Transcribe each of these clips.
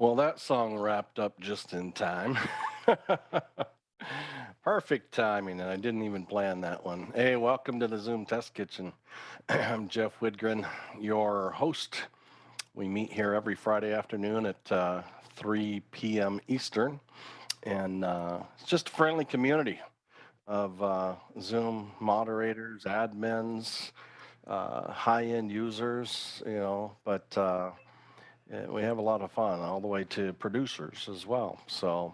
Well, that song wrapped up just in time. Perfect timing, and I didn't even plan that one. Hey, welcome to the Zoom Test Kitchen. I'm Jeff Widgren, your host. We meet here every Friday afternoon at 3 p.m. Eastern, and it's just a friendly community of Zoom moderators, admins, high-end users, but we have a lot of fun all the way to producers as well. So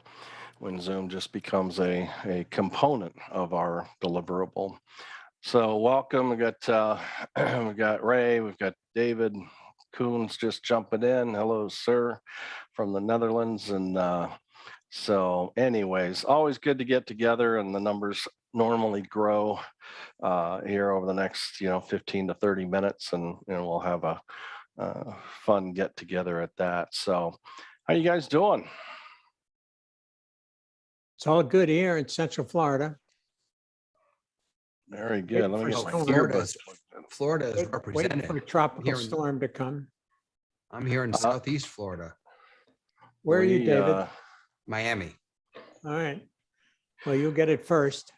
when Zoom just becomes a component of our deliverable. So welcome. We got Ray, we've got David Koons just jumping in. Hello, sir, from the Netherlands. And so anyways, always good to get together, and the numbers normally grow here over the next 15 to 30 minutes, and we'll have a fun get together at that. So how you guys doing? It's all good here in Central Florida. Very good. Let me get my Florida is Waiting represented. for a tropical storm to come. I'm here in Southeast Florida. Where are you, David? Miami. All right. Well, you'll get it first.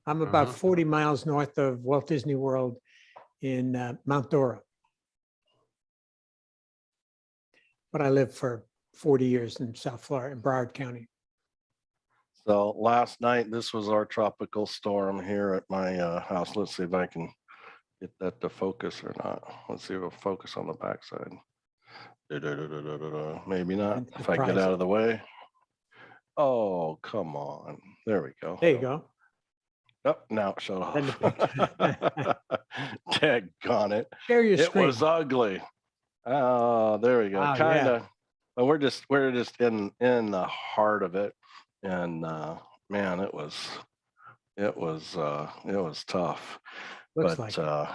I'm about 40 miles north of Walt Disney World in Mount Dora. But I lived for 40 years in South Florida, in Broward County. So last night, this was our tropical storm here at my house. Let's see if I can get that to focus or not. Let's see if it'll focus on the backside. Maybe not. If I get out of the way. Oh, come on. There we go. There you go. Oh, now it shut off. Daggone it. Share your It screen. was ugly. Oh, there we go. Wow, Kind of. yeah. But we're just in the heart of it, and man, it was tough. Looks But like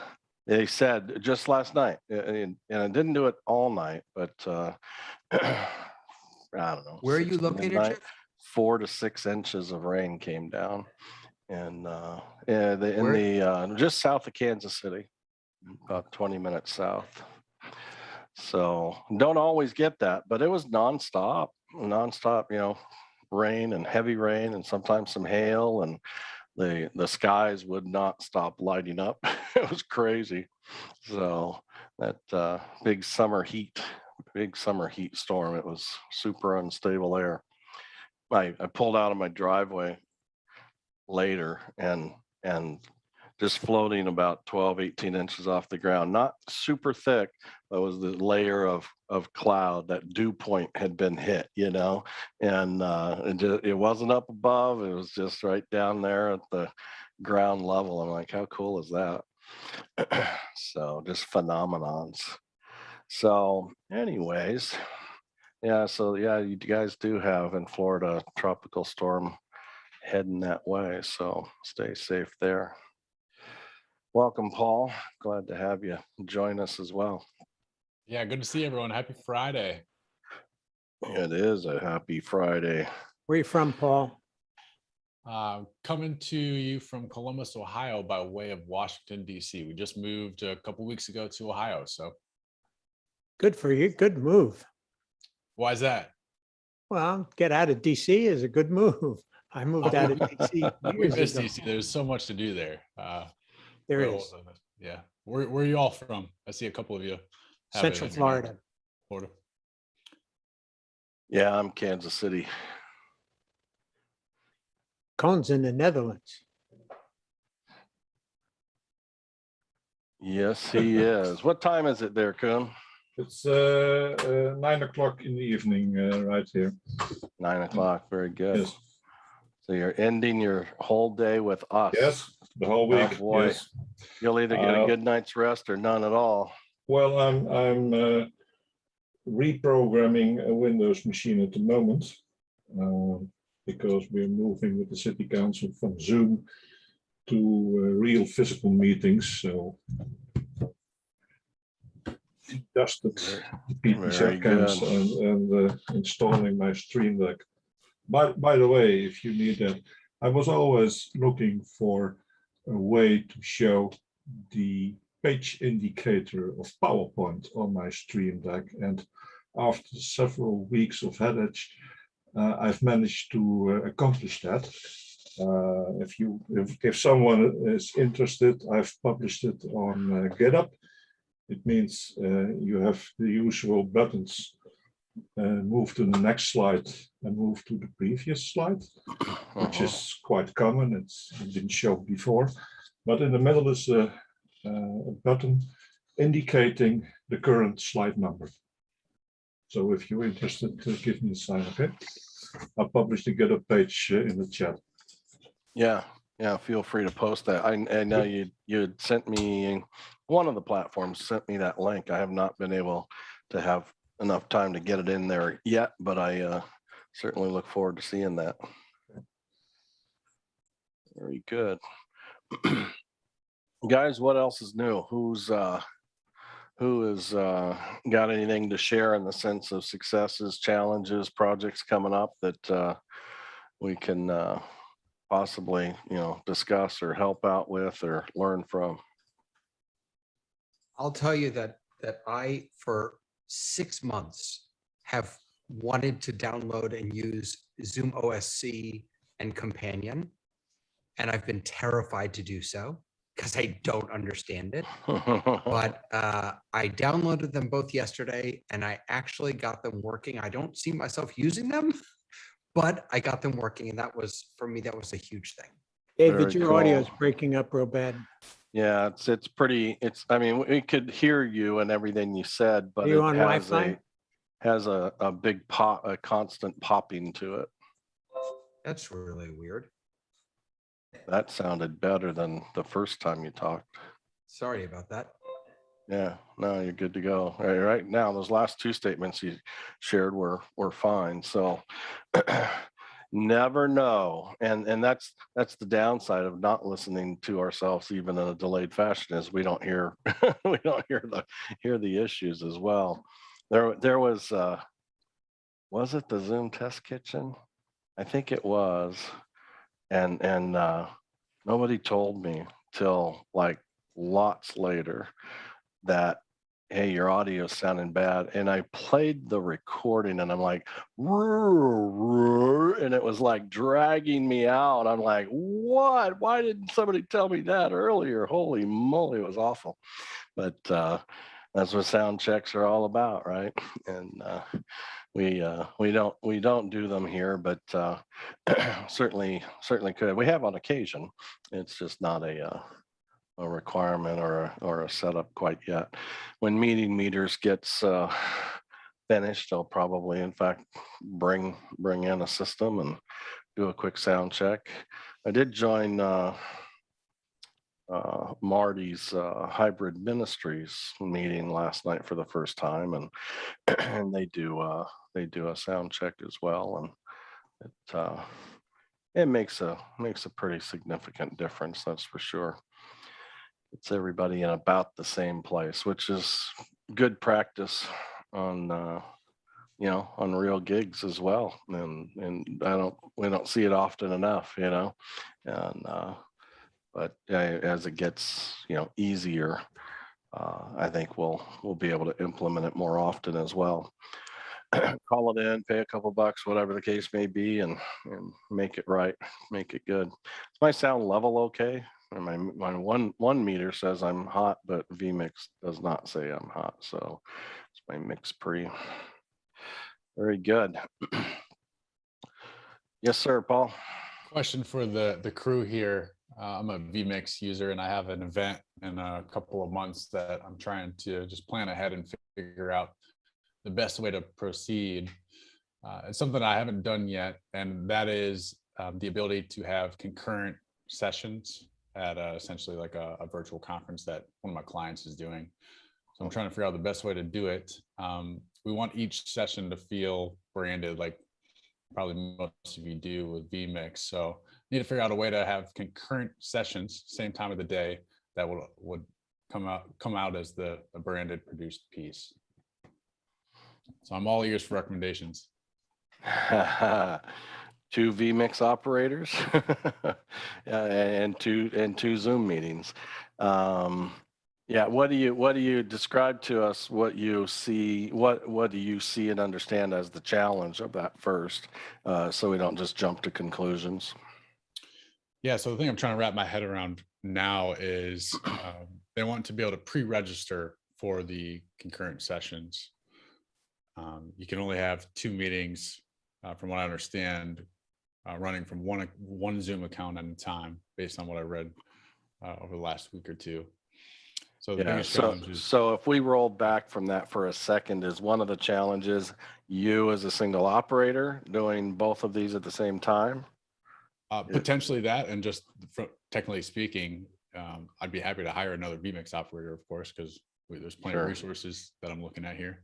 they said just last night, and I didn't do it all night, but I don't know. Where are you located, Jeff? 4 to 6 inches of rain came down, and just south of Kansas City, about 20 minutes south. So don't always get that, but it was nonstop, rain and heavy rain, and sometimes some hail, and the skies would not stop lighting up. It was crazy. So that big summer heat storm, it was super unstable air. I pulled out of my driveway later and just floating about 12, 18 inches off the ground, not super thick, but was the layer of cloud. That dew point had been hit, and it wasn't up above. It was just right down there at the ground level. I'm like, how cool is that? So just phenomenons. So anyways, you guys do have in Florida a tropical storm heading that way. So stay safe there. Welcome, Paul. Glad to have you join us as well. Yeah, good to see everyone. Happy Friday. It is a happy Friday. Where are you from, Paul? Coming to you from Columbus, Ohio, by way of Washington, D.C. We just moved a couple weeks ago to Ohio, so. Good for you. Good move. Why is that? Well, get out of D.C. is a good move. I moved out of D.C. We miss D.C. There's so much to do there. There is. Yeah. Where are you all from? I see a couple of you. Central Florida. Florida. Yeah, I'm Kansas City. Koons in the Netherlands. Yes, he is. What time is it there, Koen? It's 9 o'clock in the evening right here. 9 o'clock. Very good. Yes. So you're ending your whole day with us. Yes, the whole week. Oh, boy. Yes. You'll either get a good night's rest or none at all. Well, I'm reprogramming a Windows machine at the moment because we're moving with the city council from Zoom to real physical meetings. So dusted PC accounts and installing my Stream Deck. By the way, if you need that, I was always looking for a way to show the page indicator of PowerPoint on my Stream Deck, and after several weeks of headache, I've managed to accomplish that. If someone is interested, I've published it on GitHub. It means you have the usual buttons. Move to the next slide and move to the previous slide, which is quite common. It's been shown before, but in the middle is a button indicating the current slide number. So if you're interested, give me a sign, okay? I'll publish the GitHub page in the chat. Yeah, feel free to post that. I know you had sent me, one of the platforms sent me that link. I have not been able to have enough time to get it in there yet, but I certainly look forward to seeing that. Very good. Guys, what else is new? Who has got anything to share in the sense of successes, challenges, projects coming up that we can possibly, discuss or help out with or learn from? I'll tell you that I, for 6 months, have wanted to download and use Zoom OSC and Companion, and I've been terrified to do so because I don't understand it. But I downloaded them both yesterday, and I actually got them working. I don't see myself using them, but I got them working, and that was, for me, that was a huge thing. David, Very your audio is cool. breaking up real bad. Yeah, it's pretty, I mean, we could hear you and everything you said, but Are you it on Wi-Fi? has a big pop, a constant popping to it. That's really weird. That sounded better than the first time you talked. Sorry about that. Yeah, no, you're good to go. Right now, those last two statements you shared were fine. So never know. And that's the downside of not listening to ourselves even in a delayed fashion, is we don't hear we don't hear the issues as well. There was it the Zoom test kitchen? I think it was. And nobody told me till like lots later that, hey, your audio is sounding bad. And I played the recording and I'm like, and it was like dragging me out. I'm like, what? Why didn't somebody tell me that earlier? Holy moly, it was awful. But that's what sound checks are all about, right? And we don't do them here, but certainly could. We have on occasion. It's just not a requirement or a setup quite yet. When meeting meters gets finished, I'll probably, in fact, bring in a system and do a quick sound check. I did join Marty's hybrid ministries meeting last night for the first time, and and they do a sound check as well, and it makes a pretty significant difference, that's for sure. It's everybody in about the same place, which is good practice on on real gigs as well. And we don't see it often enough, and but as it gets easier, I think we'll be able to implement it more often as well. Call it in, pay a couple bucks, whatever the case may be, and make it right, make it good. Is my sound level okay? And my one meter says I'm hot, but vMix does not say I'm hot, so it's my mix pre. Very good. Yes, sir, Paul. Question for the crew here. I'm a vMix user, and I have an event in a couple of months that I'm trying to just plan ahead and figure out the best way to proceed. It's something I haven't done yet, and that is the ability to have concurrent sessions at essentially like a virtual conference that one of my clients is doing. So I'm trying to figure out the best way to do it. We want each session to feel branded, like probably most of you do with vMix. So need to figure out a way to have concurrent sessions, same time of the day, that would come out as the branded produced piece. So I'm all ears for recommendations. 2 vMix operators and two Zoom meetings. Yeah, what do you describe to us what you see, what do you see and understand as the challenge of that first, so we don't just jump to conclusions? Yeah, so the thing I'm trying to wrap my head around now is they want to be able to pre-register for the concurrent sessions. You can only have 2 meetings, from what I understand, running from one Zoom account at a time, based on what I read over the last week or two. So the Yeah, biggest so challenge is so if we roll back from that for a second, is one of the challenges you as a single operator doing both of these at the same time? potentially that, and just technically speaking, I'd be happy to hire another vMix operator, of course, because there's plenty of Sure. resources that I'm looking at here.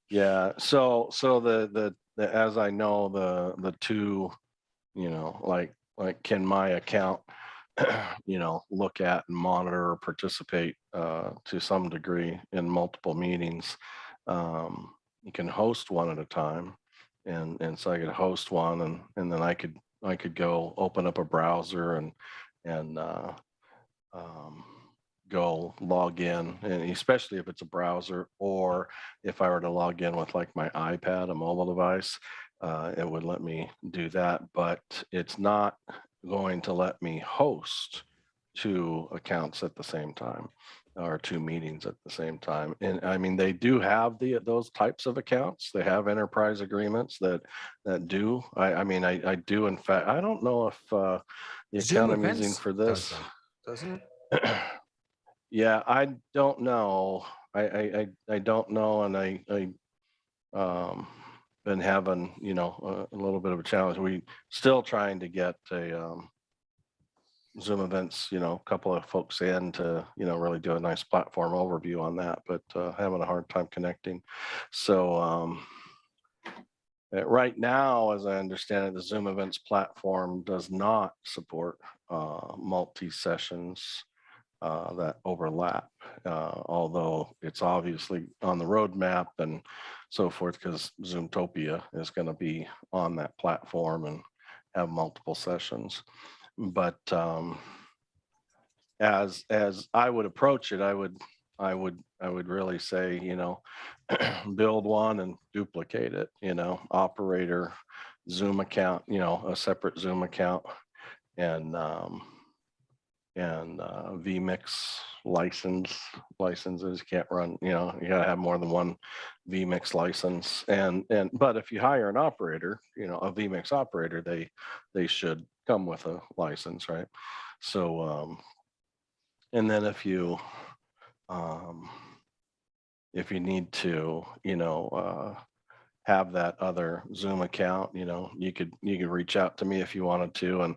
Yeah, so the as I know, the two, you know, like can my account, you know, look at and monitor or participate to some degree in multiple meetings. You can host one at a time, and so I could host one, and then I could go open up a browser and um, go log in, and especially if it's a browser, or if I were to log in with like my iPad, a mobile device, it would let me do that, but it's not going to let me host 2 accounts at the same time, or 2 meetings at the same time. And I mean, they do have those types of accounts. They have enterprise agreements that do. I mean, I do. In fact, I don't know if the Zoom account I'm using events for does this. them, doesn't it? Yeah, I don't know. I don't know, and I been having, you know, a little bit of a challenge. We still trying to get a Zoom events, you know, a couple of folks in to, you know, really do a nice platform overview on that, but having a hard time connecting. So right now, as I understand it, the Zoom events platform does not support multi-sessions that overlap, although it's obviously on the roadmap and so forth, because Zoomtopia is going to be on that platform and have multiple sessions. But as I would approach it, I would really say, you know, build one and duplicate it, you know, operator, Zoom account, you know, a separate Zoom account, and vMix licenses. Can't run, you know, you gotta have more than one vMix license. And but if you hire an operator, you know, a vMix operator, they should come with a license, right? So and then if you need to, you know, have that other Zoom account, you know, you could reach out to me if you wanted to,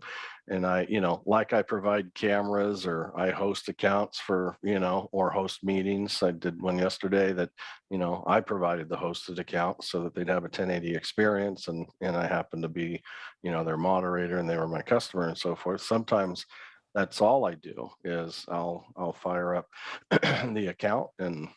and I, you know, like I provide cameras, or I host accounts for, you know, or host meetings. I did one yesterday that, you know, I provided the hosted account so that they'd have a 1080 experience, and I happened to be, you know, their moderator, and they were my customer and so forth. Sometimes that's all I do is I'll fire up the account and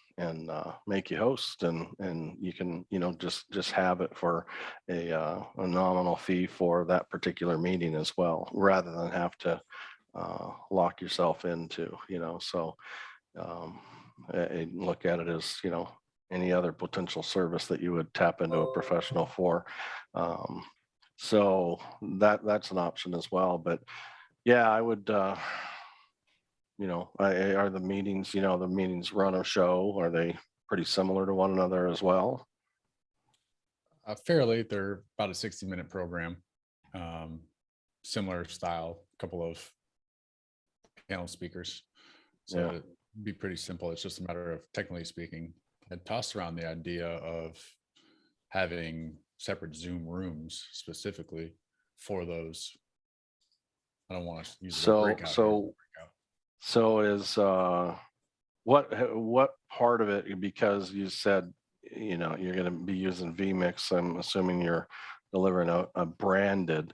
make you host, and you can, you know, just have it for a nominal fee for that particular meeting as well, rather than have to lock yourself into, you know. So I look at it as, you know, any other potential service that you would tap into a professional for. So that's an option as well. But yeah, I would you know, are the meetings, you know, the meetings run a show, are they pretty similar to one another as well? Fairly, they're about a 60-minute program, similar style, couple of panel speakers. So Yeah. it'd be pretty simple. It's just a matter of, technically speaking, I tossed around the idea of having separate Zoom rooms specifically for those. I don't want to use the word breakout here. So is what part of it, because you said, you know, you're going to be using vMix, I'm assuming you're delivering a branded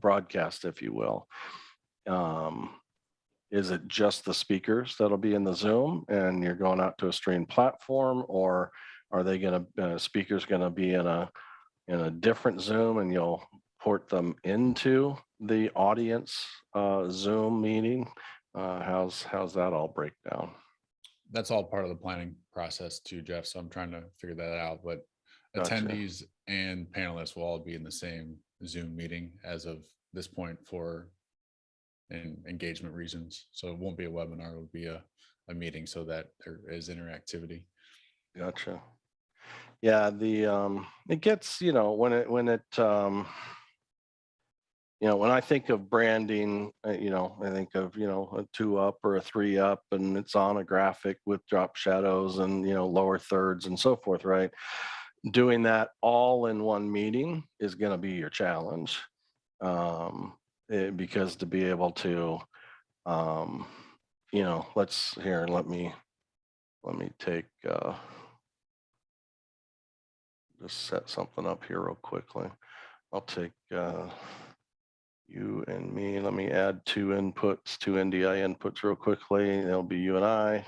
broadcast, if you will. Is it just the speakers that'll be in the Zoom, and you're going out to a stream platform, or are they going to speakers going to be in a different Zoom, and you'll port them into the audience Zoom meeting? How's that all break down? That's all part of the planning process too, Jeff. So I'm trying to figure that out. But Gotcha. attendees and panelists will all be in the same Zoom meeting as of this point for engagement reasons. So it won't be a webinar, it will be a meeting so that there is interactivity. Gotcha. Yeah, it gets, when I think of branding, I think of, a 2-up or a 3-up, and it's on a graphic with drop shadows and, lower thirds and so forth, right? Doing that all in one meeting is going to be your challenge. Because to be able to, let me take, just set something up here real quickly. I'll take you and me. Let me add two NDI inputs real quickly. It'll be you and I.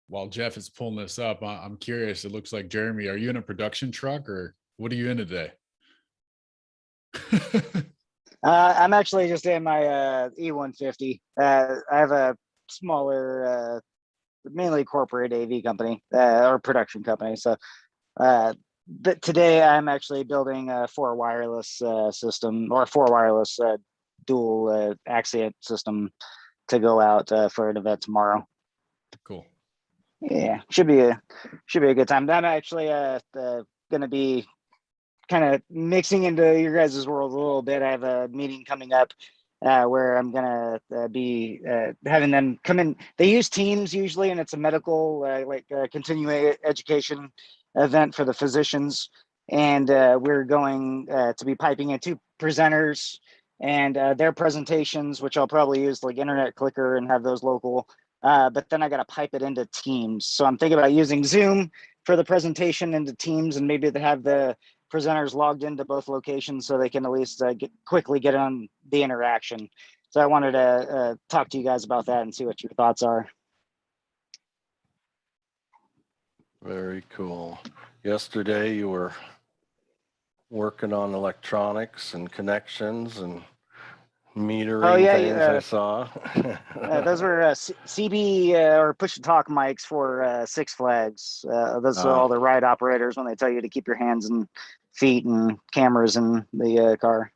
While Jeff is pulling this up, I'm curious. It looks like, Jeremy, are you in a production truck or what are you in today? I'm actually just in my E150. I have a smaller, mainly corporate AV company or production company. So, but today I'm actually building a 4 wireless system, or 4 wireless dual axient system to go out for an event tomorrow. Cool. Yeah, should be a good time. I'm actually going to be kind of mixing into your guys' world a little bit. I have a meeting coming up where I'm gonna be having them come in. They use Teams usually, and it's a medical continuing education event for the physicians. And we're going to be piping in 2 presenters and their presentations, which I'll probably use like Internet Clicker and have those local. But then I got to pipe it into Teams. So I'm thinking about using Zoom for the presentation into Teams, and maybe they have the presenters logged into both locations so they can at least quickly get on the interaction. So I wanted to talk to you guys about that and see what your thoughts are. Very cool. Yesterday you were working on electronics and connections and metering things, I saw. Those were CB or push-to-talk mics for Six Flags. Those are all the ride operators when they tell you to keep your hands and feet and cameras in the car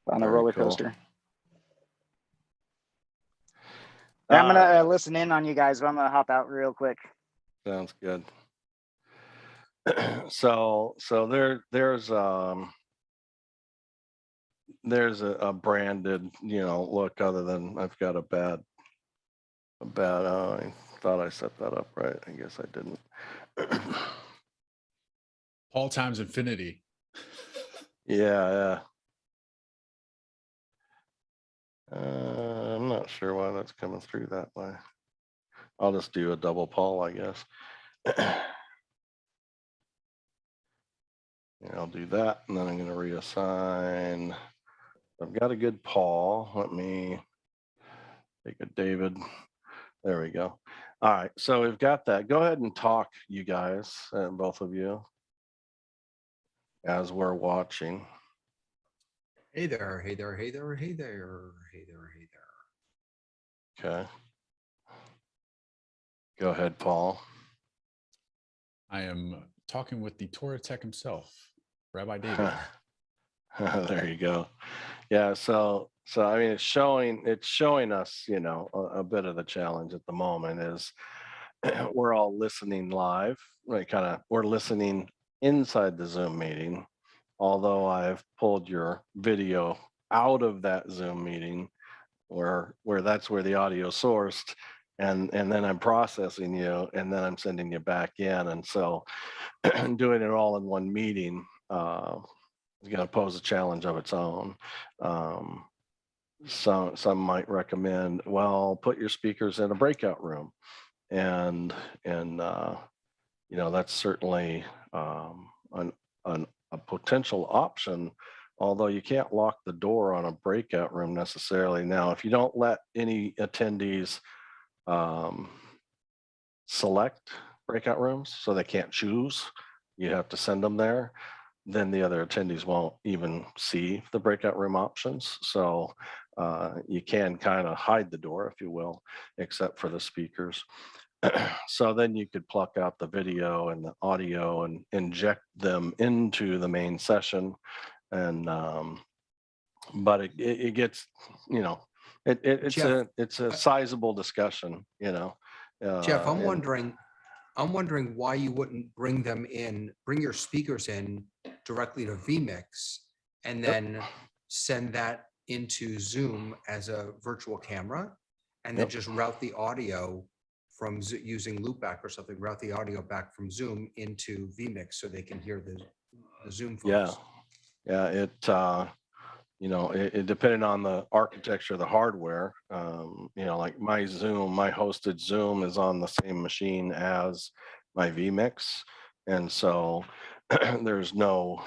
on a roller coaster. I'm gonna listen in on you guys, but I'm gonna hop out real quick. Sounds good. So there's a branded, look, other than I've got a bad, I thought I set that up right. I guess I didn't. Paul times infinity. Yeah. I'm not sure why that's coming through that way. I'll just do a double Paul, I guess. I'll do that, and then I'm going to reassign. I've got a good Paul. Let me take a David. There we go. All right, so we've got that. Go ahead and talk, you guys, both of you, as we're watching. Hey there, hey there, hey there, hey there, hey there, hey there. Okay. Go ahead, Paul. I am talking with the Torah Tech himself, Rabbi David. There you go. Yeah, so I mean, it's showing us, a bit of the challenge at the moment is we're all listening live, right? We're listening inside the Zoom meeting, although I've pulled your video out of that Zoom meeting where that's where the audio sourced, and then I'm processing you, and then I'm sending you back in, and so doing it all in one meeting is going to pose a challenge of its own. Some might recommend, well, put your speakers in a breakout room, and that's certainly a potential option, although you can't lock the door on a breakout room necessarily. Now, if you don't let any attendees select breakout rooms, so they can't choose. You have to send them there. Then the other attendees won't even see the breakout room options. So you can kind of hide the door, if you will, except for the speakers. So then you could pluck out the video and the audio and inject them into the main session. And but it gets, you know, it's Jeff, it's a sizable discussion, you know. Jeff, I'm and wondering why you wouldn't bring your speakers in directly to vMix and Yep. then send that into Zoom as a virtual camera, and then Yep. just route the audio from using loopback or something, route the audio back from Zoom into vMix so they can hear the Zoom folks. Yeah, you know, it depending on the architecture of the hardware, you know, like my hosted Zoom is on the same machine as my vMix. And so there's no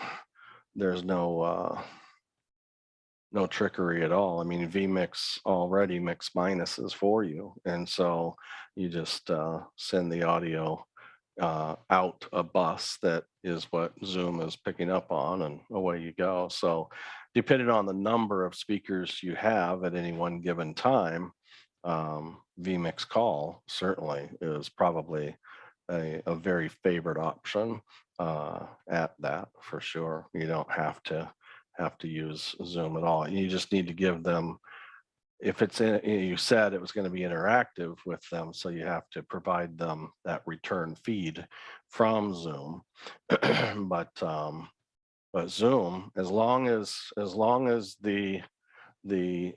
no trickery at all. I mean, vMix already mix minuses for you. And so you just send the audio out a bus that is what Zoom is picking up on, and away you go. So depending on the number of speakers you have at any one given time, vMix call certainly is probably a very favored option at that, for sure. You don't have to use Zoom at all. You just need to give them, if it's in, you said it was going to be interactive with them, so you have to provide them that return feed from Zoom. But Zoom, as long as the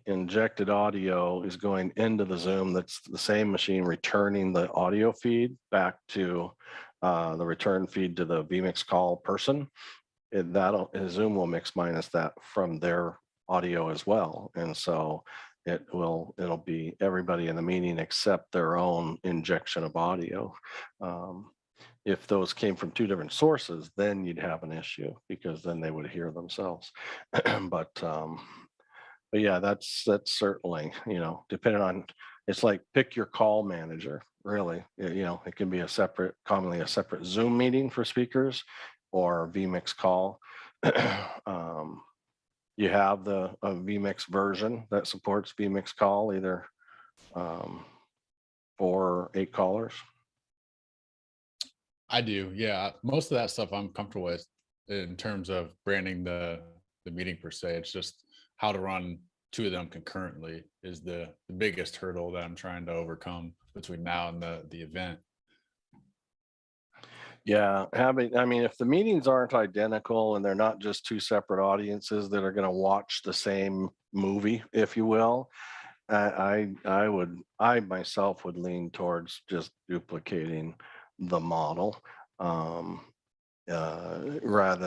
injected audio is going into the Zoom, that's the same machine returning the audio feed back to the return feed to the vMix call person, Zoom will mix minus that from their audio as well. And so it'll be everybody in the meeting except their own injection of audio. If those came from two different sources, then you'd have an issue, because then they would hear themselves. But yeah, that's certainly, you know, depending on, it's like pick your call manager, really. You know, it can be commonly a separate Zoom meeting for speakers, or vMix call. You have a vMix version that supports vMix call, either 4 or 8 callers. I do, yeah. Most of that stuff I'm comfortable with in terms of branding the meeting per se. It's just how to run two of them concurrently is the biggest hurdle that I'm trying to overcome between now and the event. Yeah, I mean, if the meetings aren't identical and they're not just two separate audiences that are going to watch the same movie, if you will, I myself would lean towards just duplicating the model, rather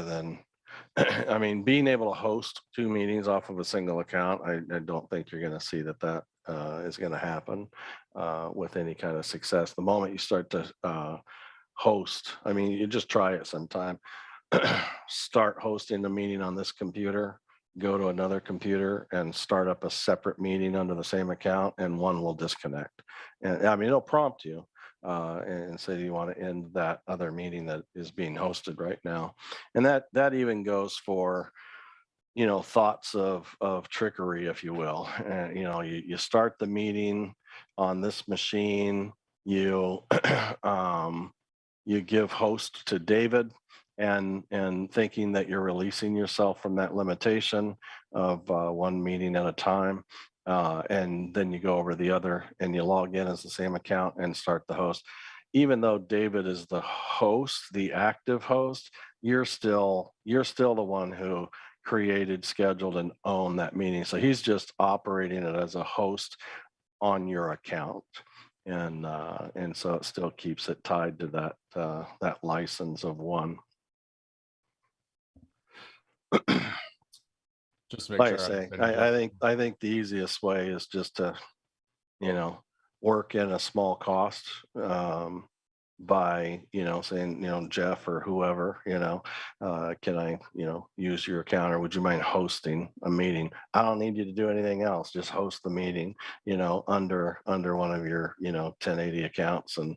than, I mean, being able to host two meetings off of a single account. I don't think you're going to see that is going to happen with any kind of success. The moment you start to host, I mean, you just try it sometime. Start hosting the meeting on this computer, go to another computer and start up a separate meeting under the same account, and one will disconnect. And I mean, it'll prompt you and say you want to end that other meeting that is being hosted right now. And that even goes for, you know, thoughts of trickery, if you will. And you know, you start the meeting on this machine, you you give host to David, and thinking that you're releasing yourself from that limitation of one meeting at a time. And then you go over the other and you log in as the same account and start the host. Even though David is the host, the active host, you're still the one who created, scheduled, and owned that meeting. So he's just operating it as a host on your account. And so it still keeps it tied to that license of one. Just to make Like sure I say, been I think the easiest way is just to, you know, work in a small cost by, saying, Jeff or whoever, can I, use your account, or would you mind hosting a meeting? I don't need you to do anything else. Just host the meeting, under one of your, 1080 accounts, and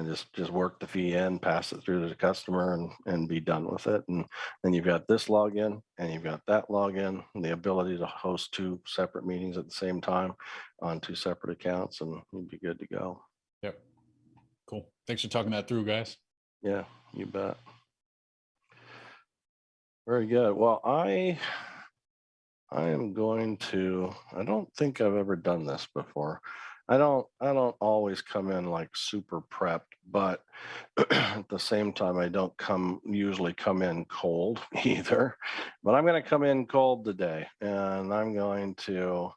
just work the fee in, pass it through to the customer, and be done with it. And then you've got this login and you've got that login, and the ability to host 2 separate meetings at the same time on 2 separate accounts, and you'd be good to go. Yep. Cool. Thanks for talking that through, guys. Yeah, you bet. Very good. Well, I am going to, I don't think I've ever done this before. I don't always come in like super prepped, but at the same time, I don't usually come in cold either. But I'm going to come in cold today, and I'm going to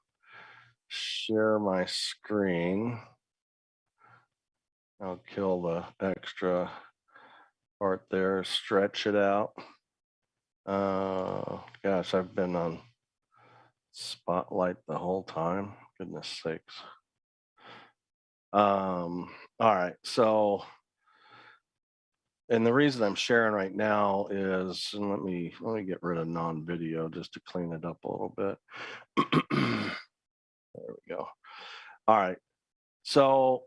share my screen. I'll kill the extra part there, stretch it out. Gosh, I've been on Spotlight the whole time. Goodness sakes. All right, so, and the reason I'm sharing right now is, and let me get rid of non-video just to clean it up a little bit. There we go. All right, so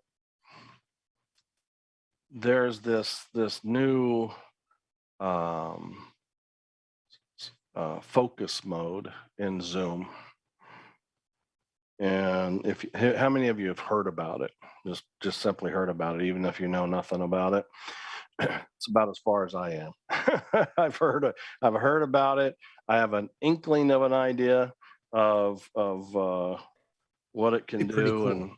there's this new focus mode in Zoom. And how many of you have heard about it? Just simply heard about it, even if you know nothing about it. It's about as far as I am. I've heard about it. I have an inkling of an idea of what it can Pretty do cool. and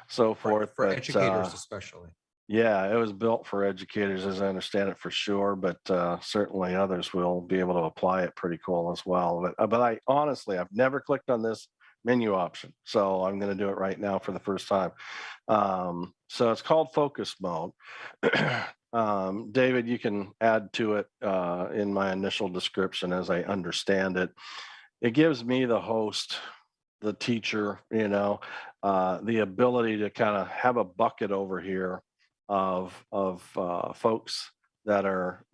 so forth. For but, educators especially. Yeah, it was built for educators, as I understand it, for sure. But certainly others will be able to apply it. Pretty cool as well. But I honestly, I've never clicked on this menu option, so I'm going to do it right now for the first time. So it's called Focus Mode. David, you can add to it in my initial description as I understand it. It gives me, the host, the teacher, the ability to kind of have a bucket over here of folks that are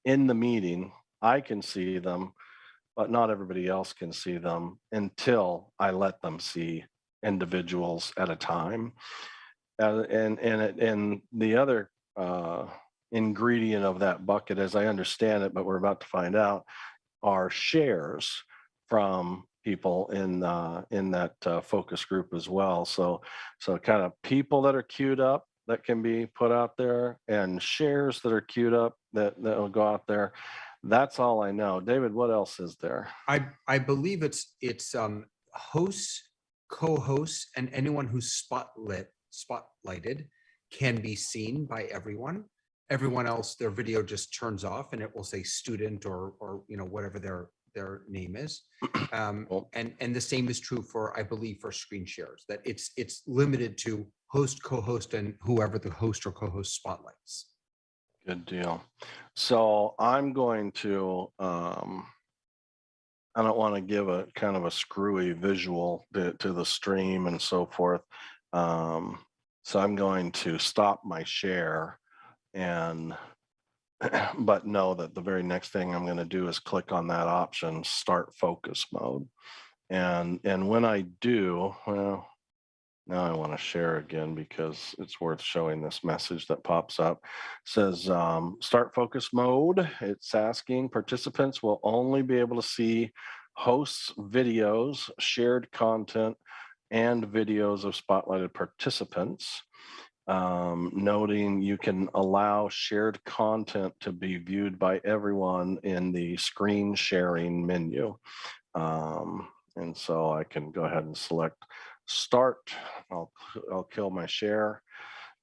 in the meeting. I can see them, but not everybody else can see them until I let them see individuals at a time. And the other ingredient of that bucket, as I understand it, but we're about to find out, are shares from people in that focus group as well. So kind of people that are queued up that can be put out there, and shares that are queued up that will go out there. That's all I know. David, what else is there? I believe it's hosts, co-hosts, and anyone who's spotlighted can be seen by everyone. Everyone else, their video just turns off, and it will say student or whatever their name is. And the same is true for, I believe, for screen shares, that it's limited to host, co-host, and whoever the host or co-host spotlights. Good deal. So I'm going to, I don't want to give a kind of a screwy visual to the stream and so forth. So I'm going to stop my share, and but know that the very next thing I'm going to do is click on that option, start focus mode. And when I do, well, now I want to share again because it's worth showing this message that pops up. It says start focus mode. It's asking participants will only be able to see hosts' videos, shared content, and videos of spotlighted participants. Noting you can allow shared content to be viewed by everyone in the screen sharing menu. And so I can go ahead and select start. I'll kill my share,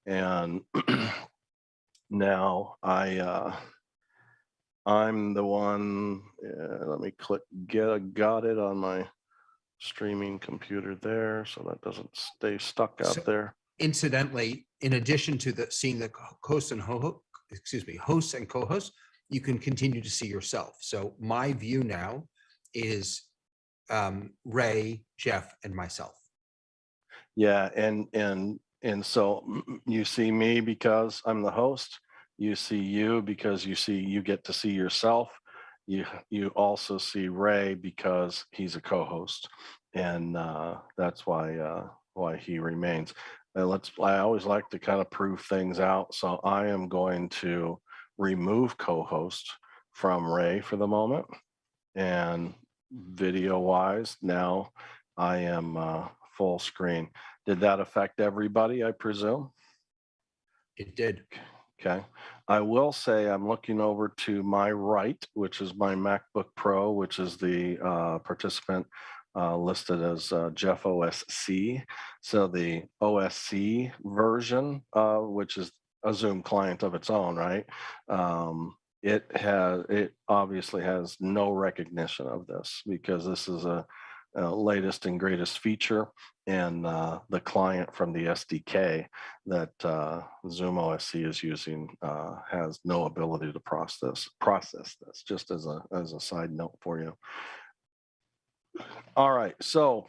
and now I'm the one. Let me click got it on my streaming computer there, so that doesn't stay stuck out there. Incidentally, in addition to seeing the hosts and co-hosts, you can continue to see yourself. So my view now is Ray, Jeff, and myself. Yeah, and and so you see me because I'm the host. You see you because you get to see yourself. You also see Ray because he's a co-host, and that's why he remains. I always like to kind of prove things out, so I am going to remove co-host from Ray for the moment, and video wise now I am full screen. Did that affect everybody, I presume? It did. Okay. I will say I'm looking over to my right, which is my MacBook Pro, which is the participant listed as Jeff OSC. So the OSC version, which is a Zoom client of its own, right? It obviously has no recognition of this because this is a latest and greatest feature, and the client from the SDK that Zoom OSC is using has no ability to process this. Just as a side note for you. All right, so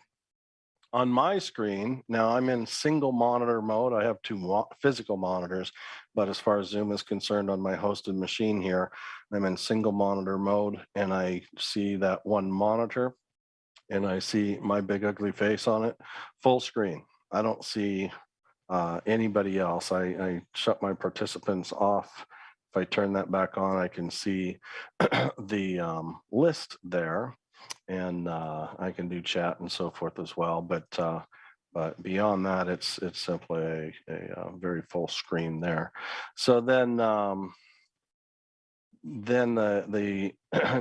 on my screen now, I'm in single monitor mode. I have two physical monitors, but as far as Zoom is concerned, on my hosted machine here, I'm in single monitor mode, and I see that one monitor, and I see my big ugly face on it, full screen. I don't see anybody else. I shut my participants off. If I turn that back on, I can see the list there, and I can do chat and so forth as well. But beyond that, it's simply a very full screen there. So then the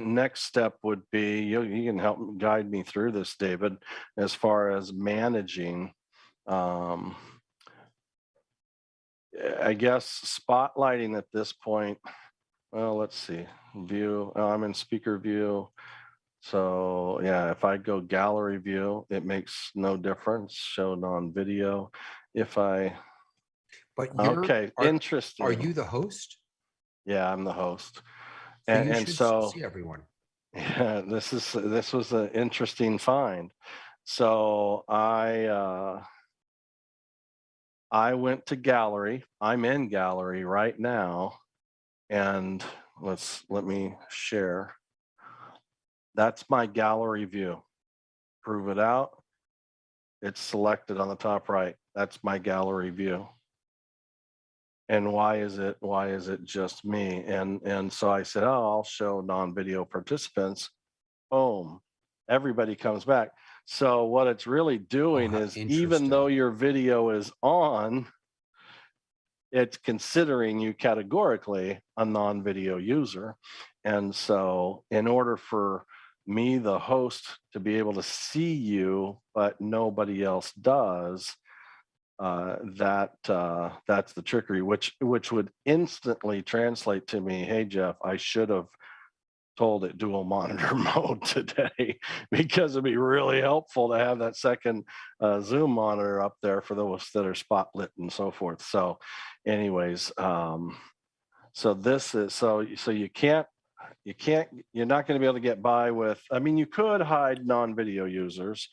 next step would be, you can help guide me through this, David, as far as managing I guess spotlighting at this point. Well, let's see, view. Oh, I'm in speaker view. So yeah, if I go gallery view, it makes no difference. Shown on video. If I, But you're, okay, interesting. Are you the host? Yeah, I'm the host. So you And should so see everyone. yeah, this was an interesting find. So I went to gallery. I'm in gallery right now, and let me share. That's my gallery view. Prove it out. It's selected on the top right. That's my gallery view. And why is it just me? And so I said, oh, I'll show non-video participants. Boom, everybody comes back. So what it's really doing how is, even though your video is on, it's considering you categorically a non-video user. And so in order for me, the host, to be able to see you, but nobody else does, that's the trickery, which would instantly translate to me, hey, Jeff, I should have told it dual monitor mode today, because it'd be really helpful to have that second Zoom monitor up there for those that are spotlit and so forth. So anyways, so this is, so you're not going to be able to get by with, I mean, you could hide non-video users,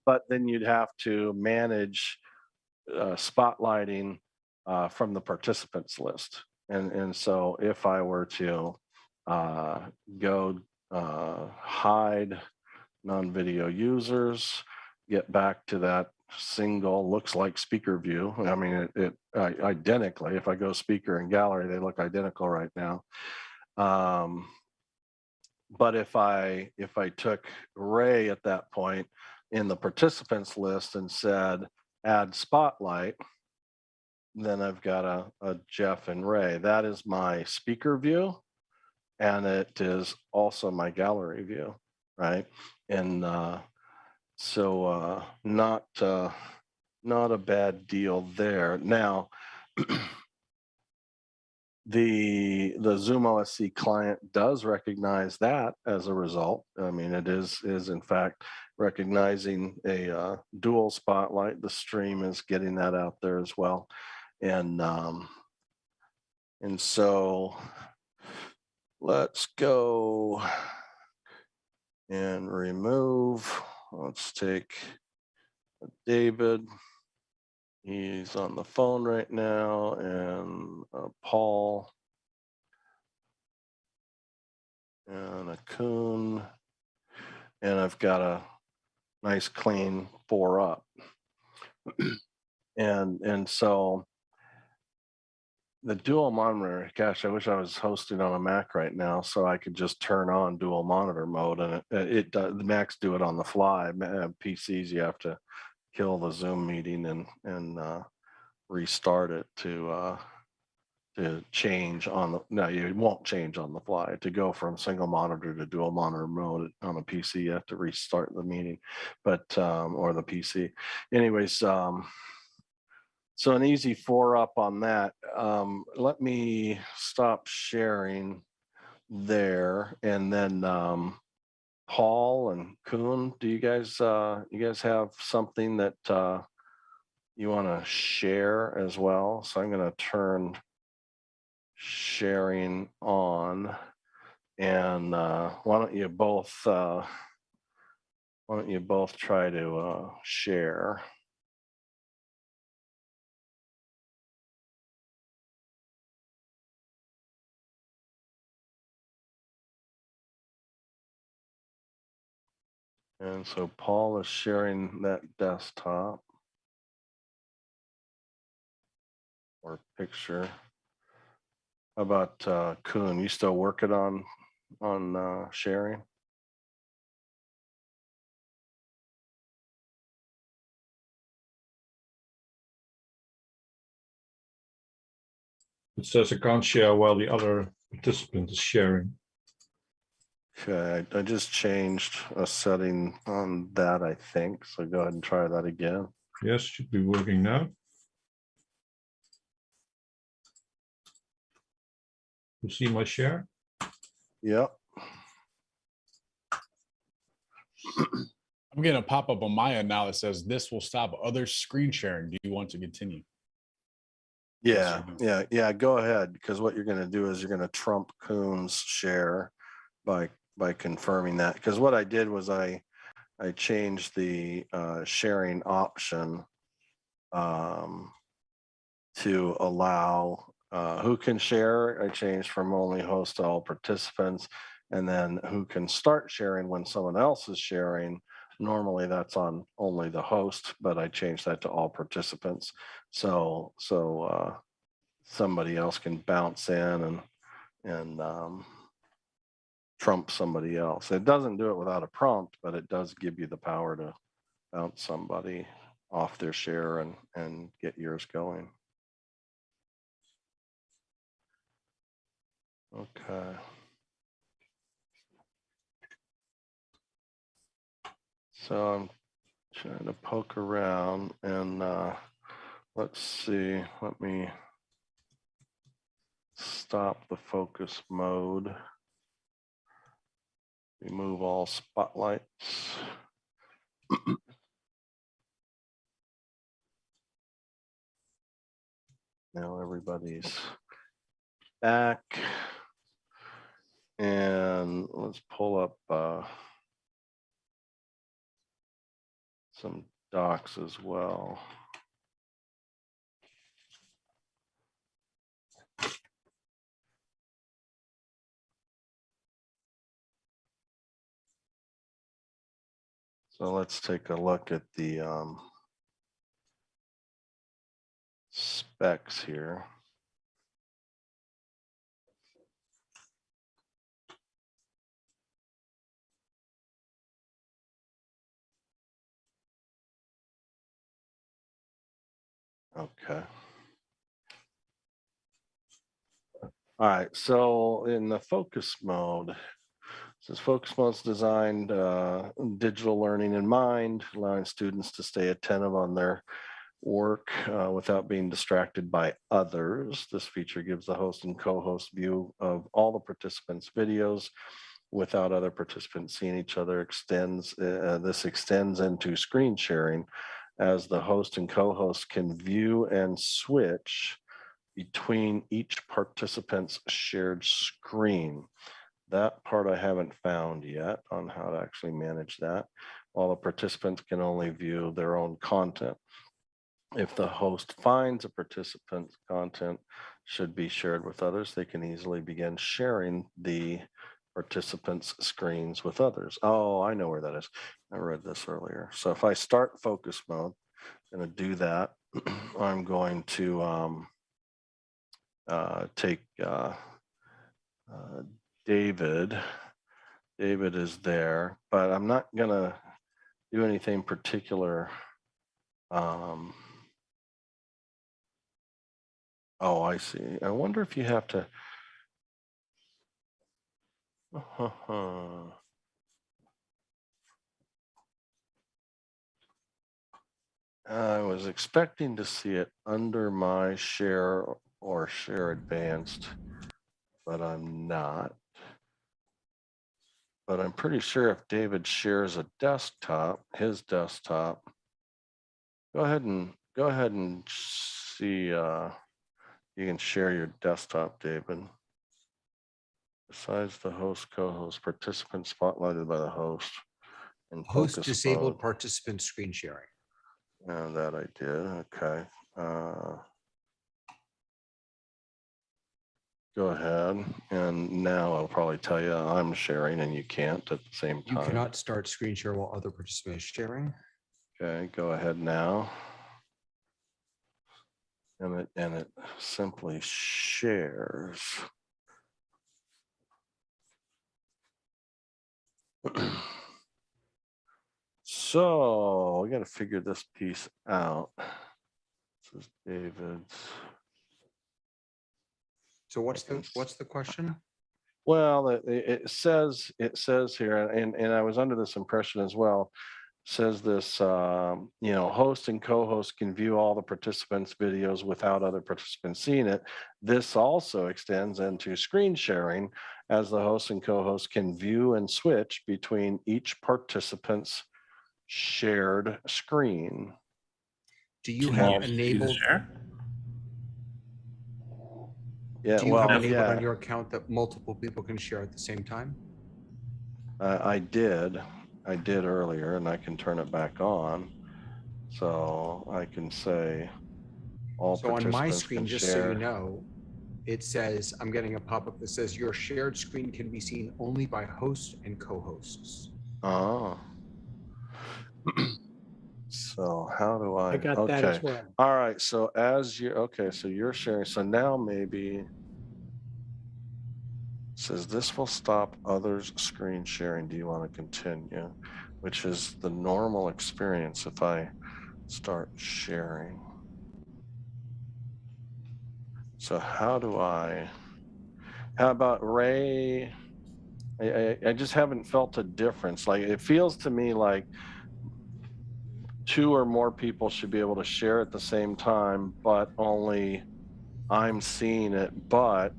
but then you'd have to manage spotlighting from the participants list. And so if I were to go hide non-video users, get back to that single, looks like speaker view. I mean, it identically, if I go speaker and gallery, they look identical right now. But if I took Ray at that point in the participants list and said add spotlight, then I've got a Jeff and Ray. That is my speaker view, and it is also my gallery view, right? And so not a bad deal there. Now, the Zoom OSC client does recognize that as a result. I mean, it is in fact recognizing a dual spotlight. The stream is getting that out there as well, and so let's go and remove. Let's take David. He's on the phone right now, and Paul and a Coon, and I've got a nice clean 4 up. and so the dual monitor, gosh, I wish I was hosting on a Mac right now so I could just turn on dual monitor mode, and it does. The Macs do it on the fly. PCs, you have to kill the Zoom meeting and restart it to change on the. No, you won't change on the fly. To go from single monitor to dual monitor mode on a PC, you have to restart the meeting, but or the PC. Anyways, so an easy 4 up on that. Let me stop sharing there, and then Paul and Kuhn, do you guys have something that you want to share as well? So I'm going to turn sharing on, and why don't you both try to share? And so Paul is sharing that desktop or picture. How about Kuhn? You still working on sharing? It says I can't share while the other participant is sharing. Okay, I just changed a setting on that, I think. So go ahead and try that again. Yes, should be working now. You see my share? Yep. I'm getting a pop-up on my end now that says this will stop other screen sharing. Do you want to continue? Yeah, Yes or no? go ahead, because what you're going to do is you're going to trump Kuhn's share by confirming that. Because what I did was I changed the sharing option to allow who can share. I changed from only host to all participants, and then who can start sharing when someone else is sharing. Normally that's on only the host, but I changed that to all participants. So somebody else can bounce in and trump somebody else. It doesn't do it without a prompt, but it does give you the power to bounce somebody off their share and get yours going. Okay. So I'm trying to poke around, and let's see, let me stop the focus mode. Remove all spotlights. Now everybody's back. And let's pull up some docs as well. So let's take a look at the specs here. Okay. All right, so in the focus mode, since focus mode is designed digital learning in mind, allowing students to stay attentive on their work without being distracted by others. This feature gives the host and co-host view of all the participants' videos without other participants seeing each other. This extends into screen sharing, as the host and co-host can view and switch between each participant's shared screen. That part I haven't found yet on how to actually manage that. All the participants can only view their own content. If the host finds a participant's content should be shared with others, they can easily begin sharing the participants' screens with others. Oh, I know where that is. I read this earlier. So if I start focus mode, I'm going to do that. I'm going to take David. David is there, but I'm not going to do anything particular. Oh, I see. I wonder if you have to. I was expecting to see it under my share or share advanced, but I'm not. But I'm pretty sure if David shares a desktop, his desktop, go ahead and see. You can share your desktop, David. Besides the host, co-host, participant spotlighted by the host, and Host focus disabled mode. participant screen sharing. That I did. Okay. Go ahead. And now I'll probably tell you I'm sharing and you can't at the same You time. cannot start screen share while other participants sharing. Okay, go ahead now. And it simply shares. So we got to figure this piece out. This is David's. So what's the question? Well, it says here, and I was under this impression as well. Says this, host and co-host can view all the participants' videos without other participants seeing it. This also extends into screen sharing, as the host and co-host can view and switch between each participant's shared screen. Do you Can have you see the enabled? share? Yeah, Do you have well, enabled on yeah, your account that multiple people can share at the same time? I did earlier, and I can turn it back on. So I can say all So on my participants screen, can just so you share. know, it says, I'm getting a pop-up that says your shared screen can be seen only by hosts and co-hosts. Oh. So how do I got that as well. All right. So so you're sharing. So now maybe it says this will stop others screen sharing. Do you want to continue? Which is the normal experience if I start sharing. So how about Ray? I just haven't felt a difference. Like it feels to me like 2 or more people should be able to share at the same time, but only I'm seeing it. But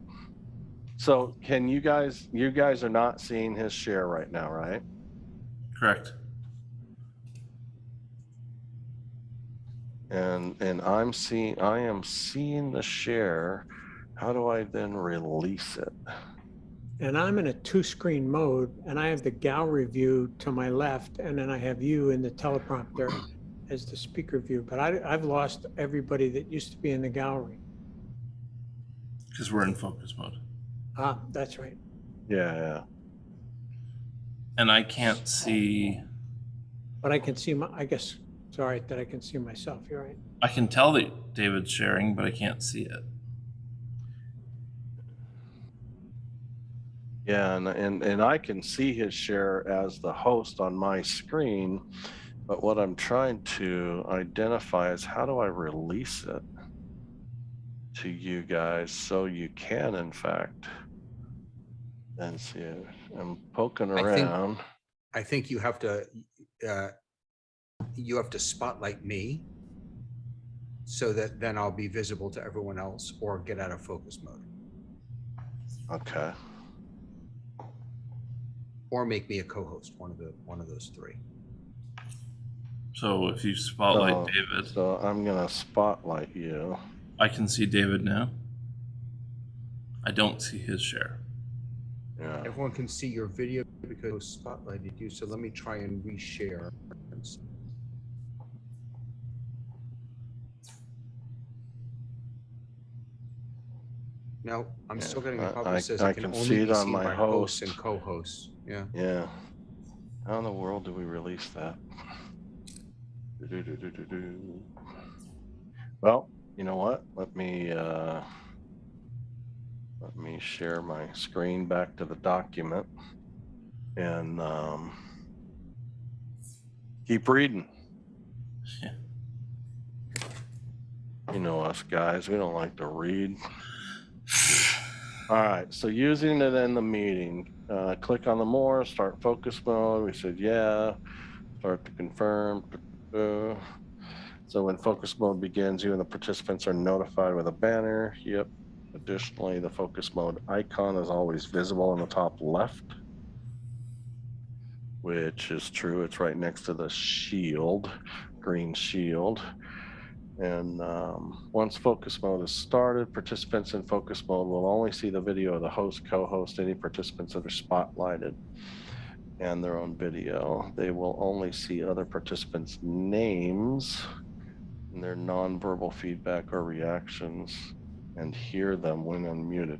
so can you guys are not seeing his share right now, right? Correct. And I am seeing the share. How do I then release it? And I'm in a 2-screen mode, and I have the gallery view to my left, and then I have you in the teleprompter as the speaker view. But I've lost everybody that used to be in the gallery. Because we're in focus mode. Ah, that's right. Yeah. And I can't see. But I can see I guess it's all right that I can see myself. You're right. I can tell that David's sharing, but I can't see it. Yeah, and I can see his share as the host on my screen, but what I'm trying to identify is how do I release it to you guys so you can, in fact, then see it. I'm poking around. I think you have to spotlight me so that then I'll be visible to everyone else, or get out of focus mode. Okay. Or make me a co-host, one of those three. So if you spotlight David. So I'm going to spotlight you. I can see David now. I don't see his share. Yeah. Everyone can see your video because I spotlighted you. So let me try and reshare. No, I'm Yeah, still getting a pop-up I that says I it can can only see it be on seen my by hosts and host. co-hosts. Yeah. Yeah. How in the world do we release that? Do-do-do-do-do-do. Well, you know what? Let me share my screen back to the document and keep reading. Yeah. You know us guys, we don't like to read. All right, so using it in the meeting, click on the more, start focus mode. We said, yeah, start to confirm. So when focus mode begins, you and the participants are notified with a banner. Yep. Additionally, the focus mode icon is always visible in the top left, which is true. It's right next to the shield, green shield. And once focus mode is started, participants in focus mode will only see the video of the host, co-host, any participants that are spotlighted and their own video. They will only see other participants' names and their nonverbal feedback or reactions and hear them when unmuted.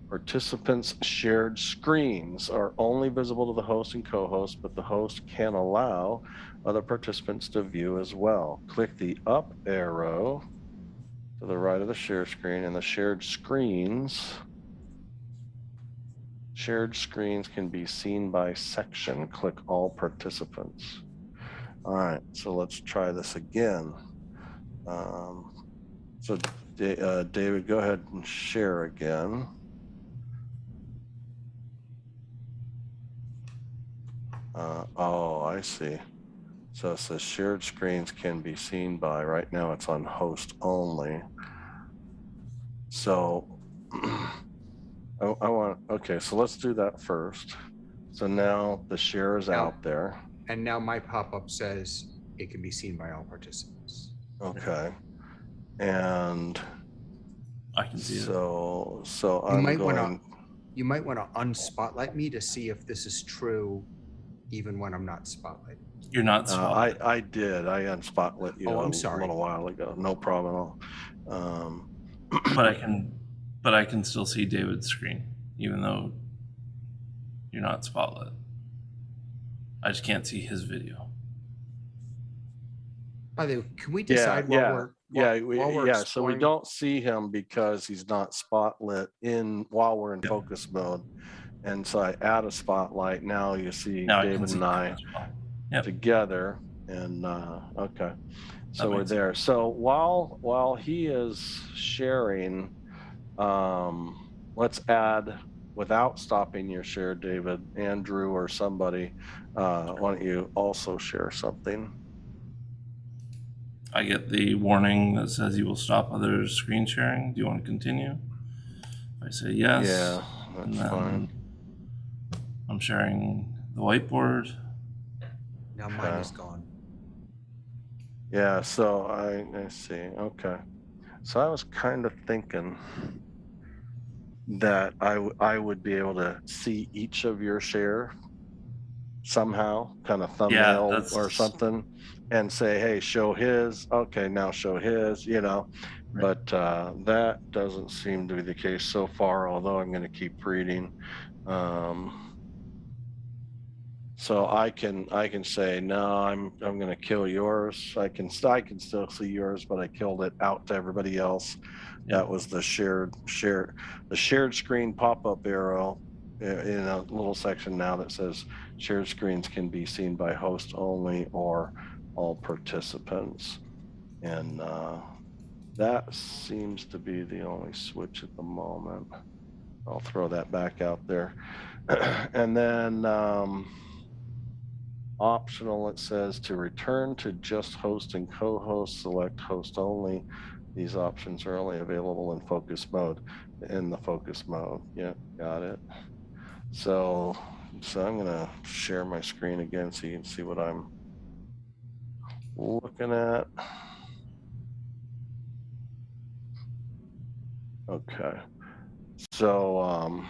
Participants' shared screens are only visible to the host and co-host, but the host can allow other participants to view as well. Click the up arrow to the right of the share screen, and the shared screens can be seen by section. Click all participants. All right, so let's try this again. So David, go ahead and share again. Oh, I see. So it says shared screens can be seen by, right now it's on host only. So okay, so let's do that first. So now the share is out there. And now my pop-up says it can be seen by all participants. Okay. And I can see it. so You I'm might going. you might want to unspotlight me to see if this is true, even when I'm not spotlighted. You're not spotlight. I did. I unspotlit you Oh, I'm a sorry. little while ago. No problem at all. but I can still see David's screen, even though you're not spotlit. I just can't see his video. By the way, can we decide while we're So we don't see him because he's not spotlit while we're in focus mode. And so I add a spotlight. Now you see David and I together. And okay, so we're there. So while he is sharing, let's add, without stopping your share, David, Andrew, or somebody, why don't you also share something? I get the warning that says you will stop other screen sharing. Do you want to continue? I say yes. Yeah, that's fine. I'm sharing the whiteboard. Now mine is gone. Yeah, so I see. Okay. So I was kind of thinking that I would be able to see each of your share somehow, kind of thumbnail or something, and say, hey, show his. Okay, now show his, Right. But that doesn't seem to be the case so far, although I'm going to keep reading. So I can say, no, I'm going to kill yours. I can still see yours, but I killed it out to everybody else. Yeah. That was the shared screen pop-up arrow in a little section now that says shared screens can be seen by host only or all participants. And that seems to be the only switch at the moment. I'll throw that back out there. And then optional, it says to return to just host and co-host, select host only. These options are only available in focus mode. In the focus mode. Yeah, got it. So I'm gonna share my screen again so you can see what I'm looking at. Okay. So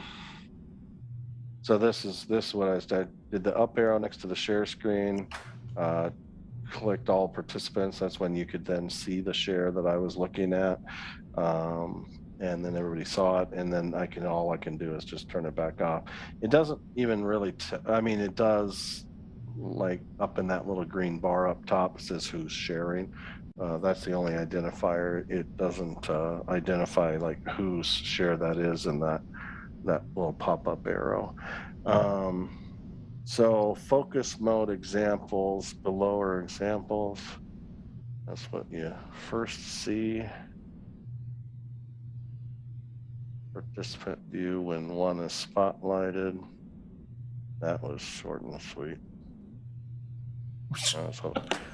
so this is what I did. The up arrow next to the share screen, clicked all participants. That's when you could then see the share that I was looking at. and then everybody saw it, and then all I can do is just turn it back off. It doesn't even really, I mean, it does, like up in that little green bar up top, it says who's sharing. That's the only identifier. It doesn't identify like whose share that is in that little pop-up arrow. So focus mode examples below are examples. That's what you first see. Participant view when one is spotlighted. That was short and sweet.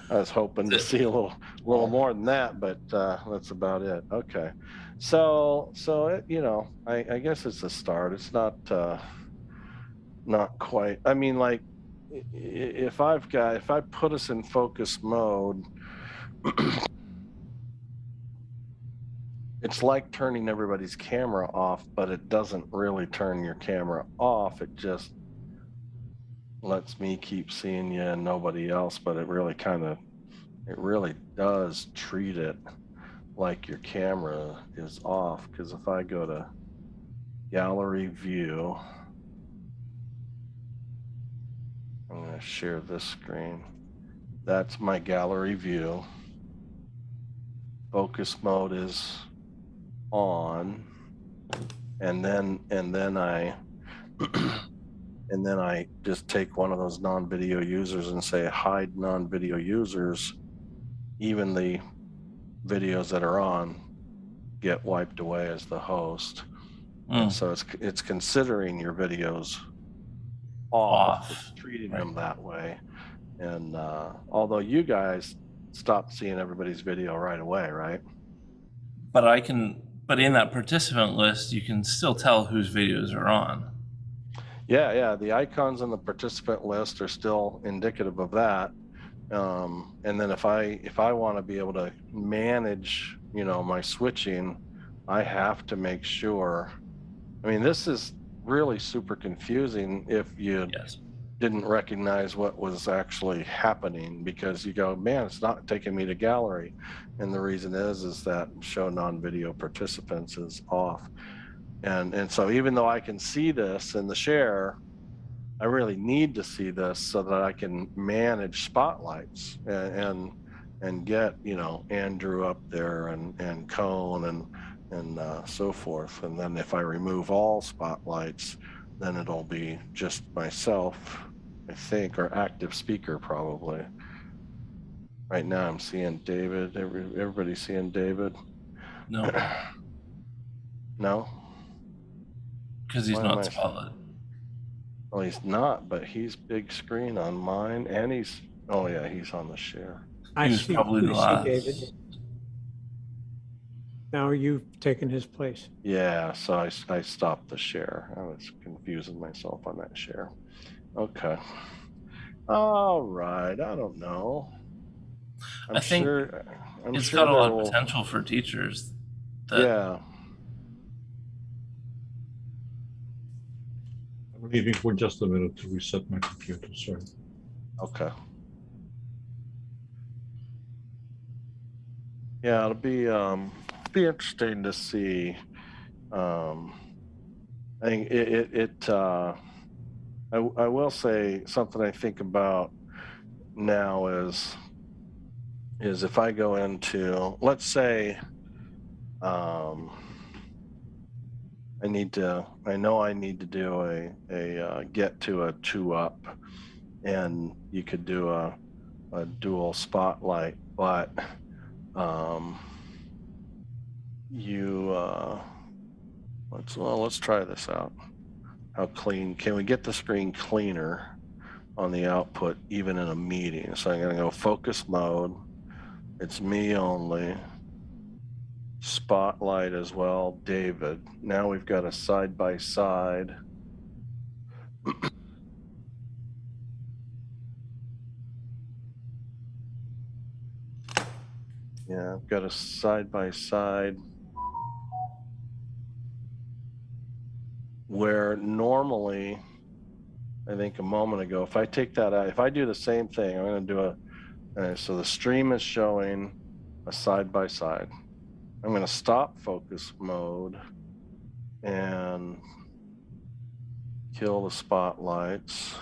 I was hoping to see a little more than that, but that's about it. Okay, so it, I guess it's a start. It's not quite. I mean, like if I put us in focus mode, it's like turning everybody's camera off, but it doesn't really turn your camera off. It just lets me keep seeing you and nobody else, but it really does treat it like your camera is off. Because if I go to gallery view, I'm going to share this screen. That's my gallery view. Focus mode is on, and then I and then I just take one of those non-video users and say hide non-video users. Even the videos that are on get wiped away as the host. And so it's considering your videos off. It's treating them that way. And although you guys stopped seeing everybody's video right away, right? But in that participant list, you can still tell whose videos are on. Yeah. The icons on the participant list are still indicative of that. And then if I want to be able to manage, my switching, I have to make sure. I mean, this is really super confusing if you didn't recognize what was actually happening, because you go, man, it's not taking me to gallery. And the reason is that show non-video participants is off. And so even though I can see this in the share, I really need to see this so that I can manage spotlights and get, Andrew up there and Cone and so forth. And then if I remove all spotlights, then it'll be just myself, I think, or active speaker probably. Right now I'm seeing David. Everybody's seeing David? No. No? Because he's not spotlight. Well, he's not, but he's big screen on mine, and he's on the share. I He's probably the last. David. Now you've taken his place. Yeah, so I stopped the share. I was confusing myself on that share. Okay. All right. I don't know. I think it's got a lot of potential for teachers. Yeah. I'm leaving for just a minute to reset my computer, sorry. Okay. Yeah, it'll be interesting to see. I think I will say something I think about now is if I go into, let's say, I know I need to do a get to a 2-up, and you could do a dual spotlight, but let's try this out. How clean can we get the screen cleaner on the output even in a meeting? So I'm going to go focus mode. It's me only. Spotlight as well, David. Now we've got a side by side. Yeah, I've got a side by side where normally, I think a moment ago, if I take that out, if I do the same thing, I'm going to do so the stream is showing a side by side. I'm going to stop focus mode and kill the spotlights.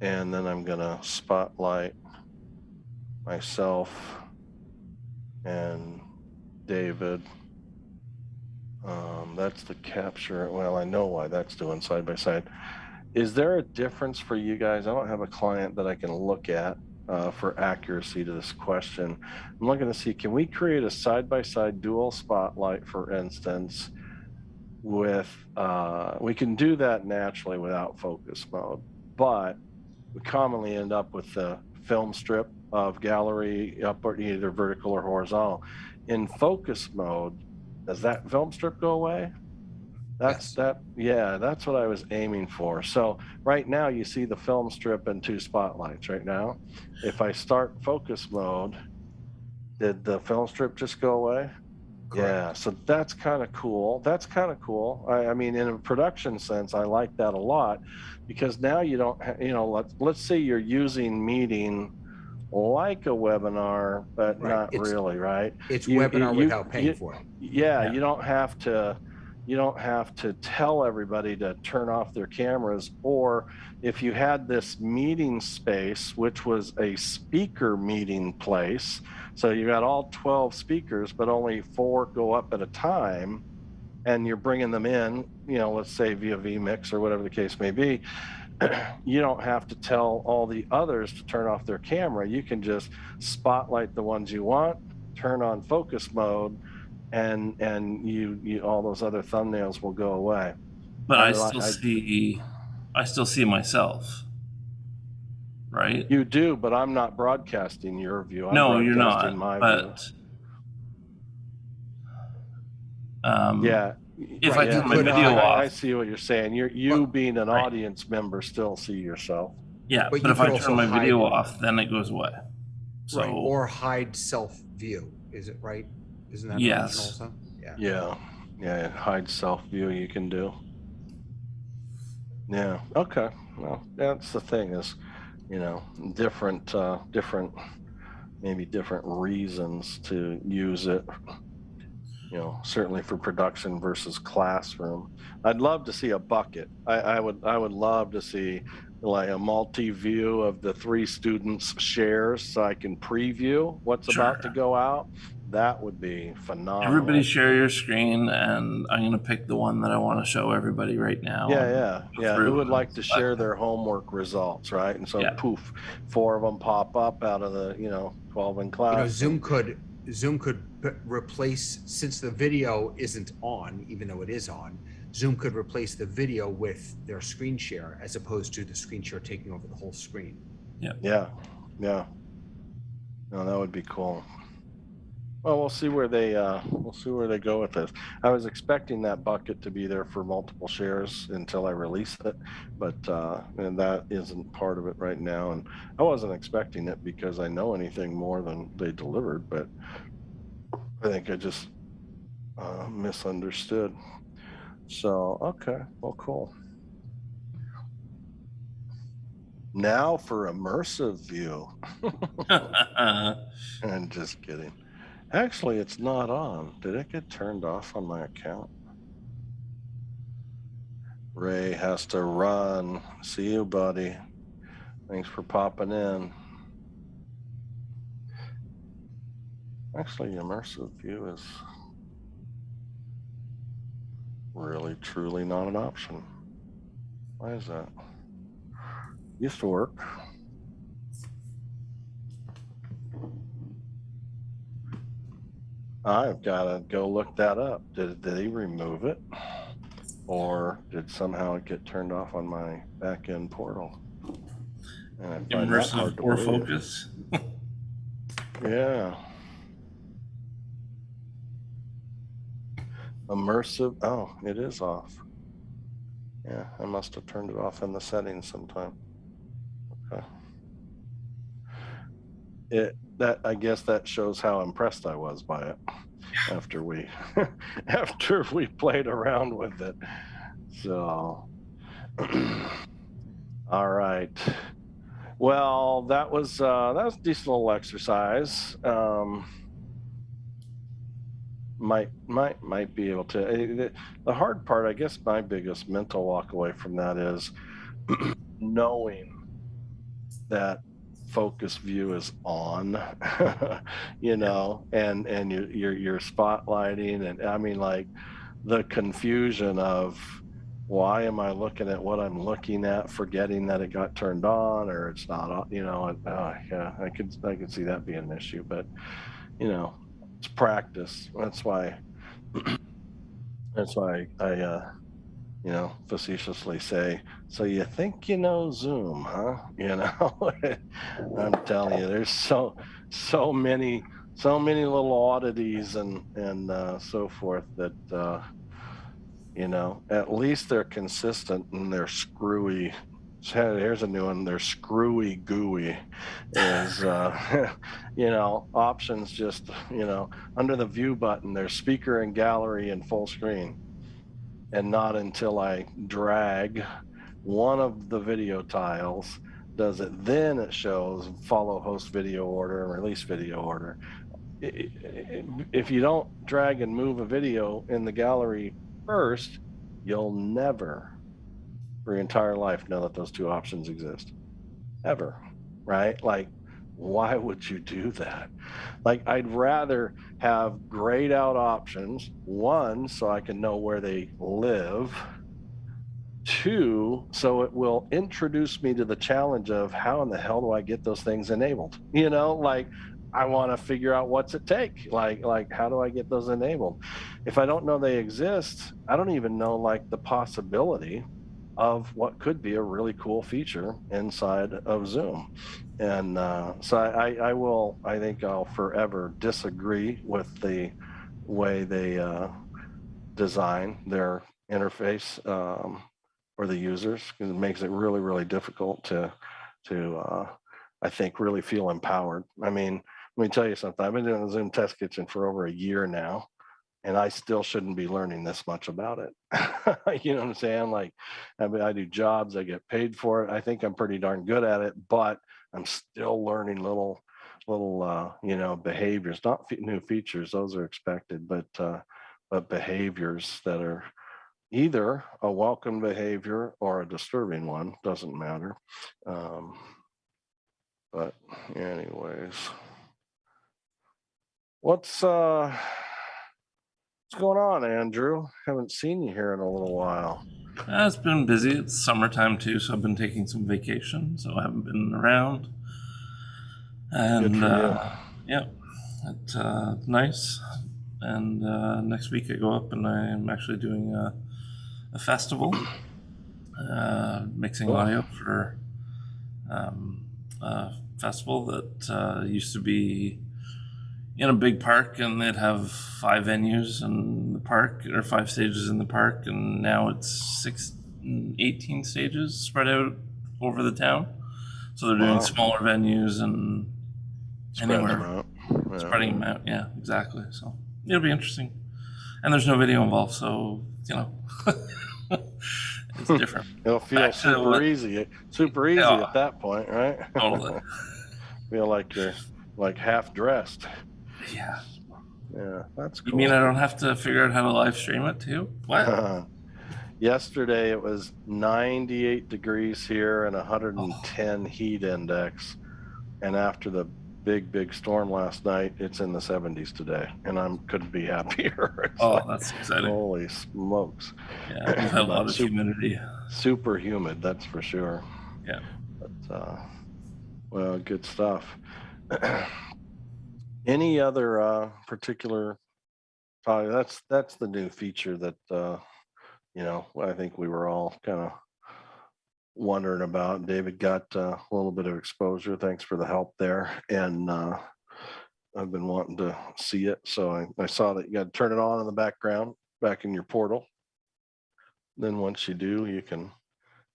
And then I'm going to spotlight myself and David. That's the capture. Well, I know why that's doing side by side. Is there a difference for you guys? I don't have a client that I can look at for accuracy to this question. I'm looking to see, can we create a side by side dual spotlight, for instance, with, we can do that naturally without focus mode, but we commonly end up with the film strip of gallery up or either vertical or horizontal. In focus mode, does that film strip go away? That's that's what I was aiming for. So right now you see the film strip and 2 spotlights right now. If I start focus mode, did the film strip just go away? Correct. Yeah, so that's kind of cool. That's kind of cool. I mean, in a production sense, I like that a lot, because now you don't, let's say you're using Meeting like a webinar, but Right. not really, right? It's webinar without paying for it. Yeah, you don't have to tell everybody to turn off their cameras. Or if you had this meeting space, which was a speaker meeting place, so you got all 12 speakers, but only 4 go up at a time, and you're bringing them in, let's say via vMix or whatever the case may be, you don't have to tell all the others to turn off their camera. You can just spotlight the ones you want, turn on focus mode, and you all those other thumbnails will go away. But I still see myself, right? You do, but I'm not broadcasting your view. No, you're not. Broadcasting my view. Yeah. If I turn my video off, I see what you're saying. You being an audience member still see yourself. Yeah, but if I turn my video off, then it goes away. So, right. Or hide self view. Is it right? Isn't that yes? Also? Yeah. Hide self view you can do. Yeah. Okay. Well, that's the thing is, different maybe different reasons to use it. Certainly for production versus classroom. I'd love to see a bucket. I would love to see like a multi-view of the 3 students' shares, so I can preview what's about to go out. That would be phenomenal. Everybody share your screen, and I'm going to pick the one that I want to show everybody right now. Yeah. Who would like to share their homework results, right? And so poof, 4 of them pop up out of the 12 in class. Zoom could replace, since the video isn't on, even though it is on, Zoom could replace the video with their screen share as opposed to the screen share taking over the whole screen. Yeah. No, that would be cool. Well, we'll see where they go with this. I was expecting that bucket to be there for multiple shares until I release it, but and that isn't part of it right now. And I wasn't expecting it because I know anything more than they delivered, but I think I just misunderstood. So, okay, well, cool. Now for immersive view. I'm just kidding. Actually, it's not on. Did it get turned off on my account? Ray has to run. See you, buddy. Thanks for popping in. Actually, immersive view is really, truly not an option. Why is that? Used to work. I've got to go look that up. Did he remove it? Or did somehow it get turned off on my back-end portal? And I find that hard to or believe. focus. Yeah. Immersive. Oh, it is off. Yeah, I must have turned it off in the settings sometime. Okay. I guess that shows how impressed I was by it after we played around with it. So all right. Well, that was a decent little exercise. might be able to. The hard part, I guess, my biggest mental walk away from that is knowing that focus view is on, you know, and you're spotlighting, and I mean, like, the confusion of why am I looking at what I'm looking at, forgetting that it got turned on or it's not on, you know. Yeah, I could see that being an issue, but you know, it's practice. That's why I you know, facetiously say, so you think you know Zoom, huh? You know, I'm telling you, there's so many little oddities and so forth that you know, at least they're consistent and they're screwy. Here's a new one. They're screwy gooey. Is you know, options just, you know, under the view button, there's speaker and gallery and full screen, and not until I drag one of the video tiles does it, then it shows follow host video order and release video order. If you don't drag and move a video in the gallery first, you'll never for your entire life know that those two options exist, ever, right? Like, why would you do that? Like, I'd rather have grayed out options, one, so I can know where they live, two, so it will introduce me to the challenge of how in the hell do I get those things enabled? You know, like, I want to figure out what's it take. Like how do I get those enabled? If I don't know they exist, I don't even know like the possibility of what could be a really cool feature inside of Zoom. And so I think I'll forever disagree with the way they design their interface for the users, because it makes it really, really difficult to I think really feel empowered. I mean, let me tell you something. I've been doing the Zoom Test Kitchen for over a year now, and I still shouldn't be learning this much about it. You know what I'm saying? Like, I mean, I do jobs, I get paid for it. I think I'm pretty darn good at it, but I'm still learning little you know, behaviors, not new features, those are expected, but behaviors that are either a welcome behavior or a disturbing one, doesn't matter. But anyways, what's going on, Andrew? Haven't seen you here in a little while. It's been busy. It's summertime too, so I've been taking some vacation, so I haven't been around. And Good for you. yeah, it's nice. And next week I go up and I'm actually doing a festival, mixing Cool. audio for a festival that used to be in a big park, and they'd have 5 venues in the park, or 5 stages in the park, and now it's 18 stages spread out over the town. So they're doing Wow. smaller venues and Spreading them anywhere, out. Yeah. spreading them out. Yeah, exactly. So it'll be interesting. And there's no video involved, so you know, it's different. It'll feel super easy Yeah. at that point, right? Totally. Feel like you're like half dressed. Yeah. Yeah, that's You cool. mean I don't have to figure out how to live stream it too? What? Yesterday it was 98 degrees here and 110 heat index. And after the big storm last night, it's in the 70s today, and I couldn't be happier. That's exciting. Holy smokes. Yeah, we've had a lot of humidity. Super humid, that's for sure. Yeah. But well, good stuff. Any other particular that's the new feature that you know, I think we were all kind of wondering about. David got a little bit of exposure. Thanks for the help there. And I've been wanting to see it. So I saw that you got to turn it on in the background, back in your portal. Then once you do, you can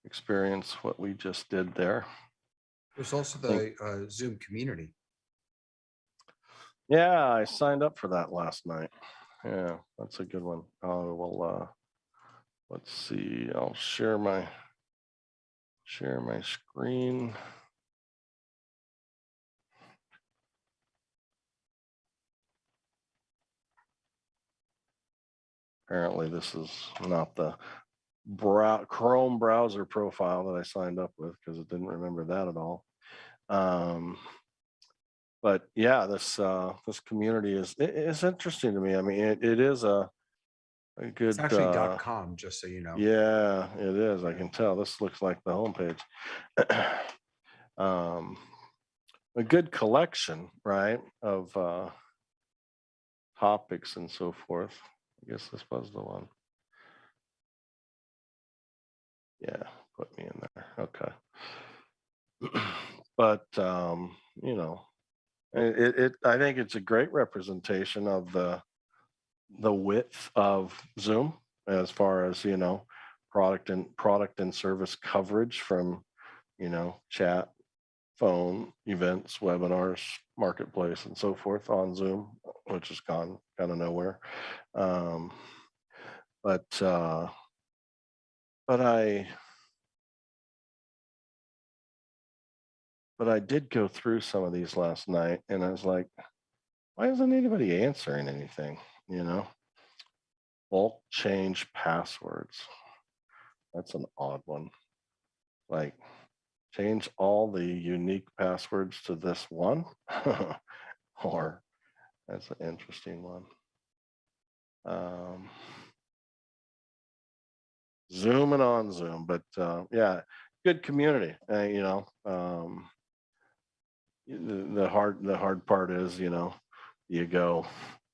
experience what we just did there. There's also the Zoom community. Yeah, I signed up for that last night. Yeah, that's a good one. Let's see. I'll share my screen. Apparently this is not the Chrome browser profile that I signed up with, because it didn't remember that at all. But yeah, this community is interesting to me. I mean, it is a good. It's actually .com, just so you know. Yeah, it is. I can tell. This looks like the homepage. A good collection, right, of topics and so forth. I guess this was the one. Yeah, put me in there. Okay. But you know, I think it's a great representation of the width of Zoom as far as, you know, product and service coverage from, you know, chat, phone, events, webinars, marketplace, and so forth on Zoom, which has gone kind of nowhere. But I did go through some of these last night, and I was like, why isn't anybody answering anything? You know, bulk change passwords. That's an odd one. Like, change all the unique passwords to this one, or that's an interesting one. Zoom and on Zoom, but yeah, good community. You know, the hard part is, you know, you go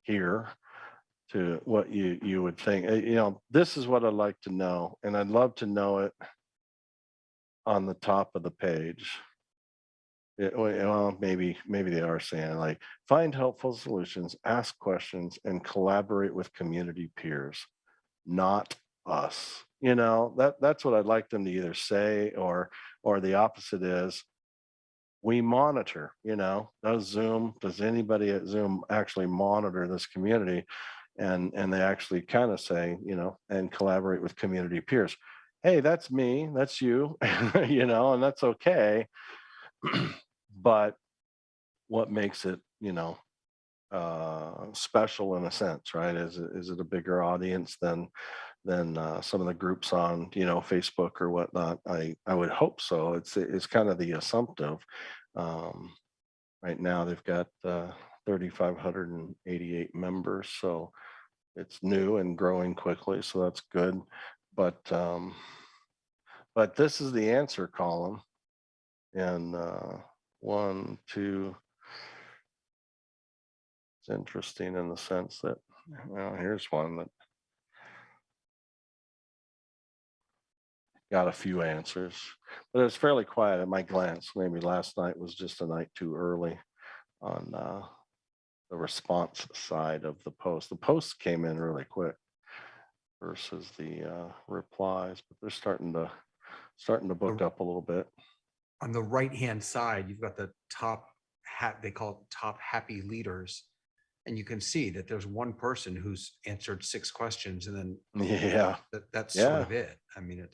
here to what you would think. You know, this is what I'd like to know, and I'd love to know it on the top of the page. Well, maybe they are saying, like, find helpful solutions, ask questions, and collaborate with community peers, not us. You know, that's what I'd like them to either say, or the opposite is, we monitor. You know, does anybody at Zoom actually monitor this community? And they actually kind of say, you know, and collaborate with community peers. Hey, that's me, that's you, you know, and that's okay. But what makes it, you know, special in a sense, right? Is it a bigger audience than some of the groups on, you know, Facebook or whatnot? I would hope so. It's kind of the assumptive. Right now they've got 3,588 members, so it's new and growing quickly, so that's good. But this is the answer column, and 1, 2. It's interesting in the sense that, well, here's one that got a few answers, but it's fairly quiet at my glance. Maybe last night was just a night too early on the response side of the post. The posts came in really quick versus the replies, but they're starting to book up a little bit. On the right-hand side, you've got the top they call it top happy leaders. And you can see that there's one person who's answered 6 questions, and then yeah, that's sort of it. I mean,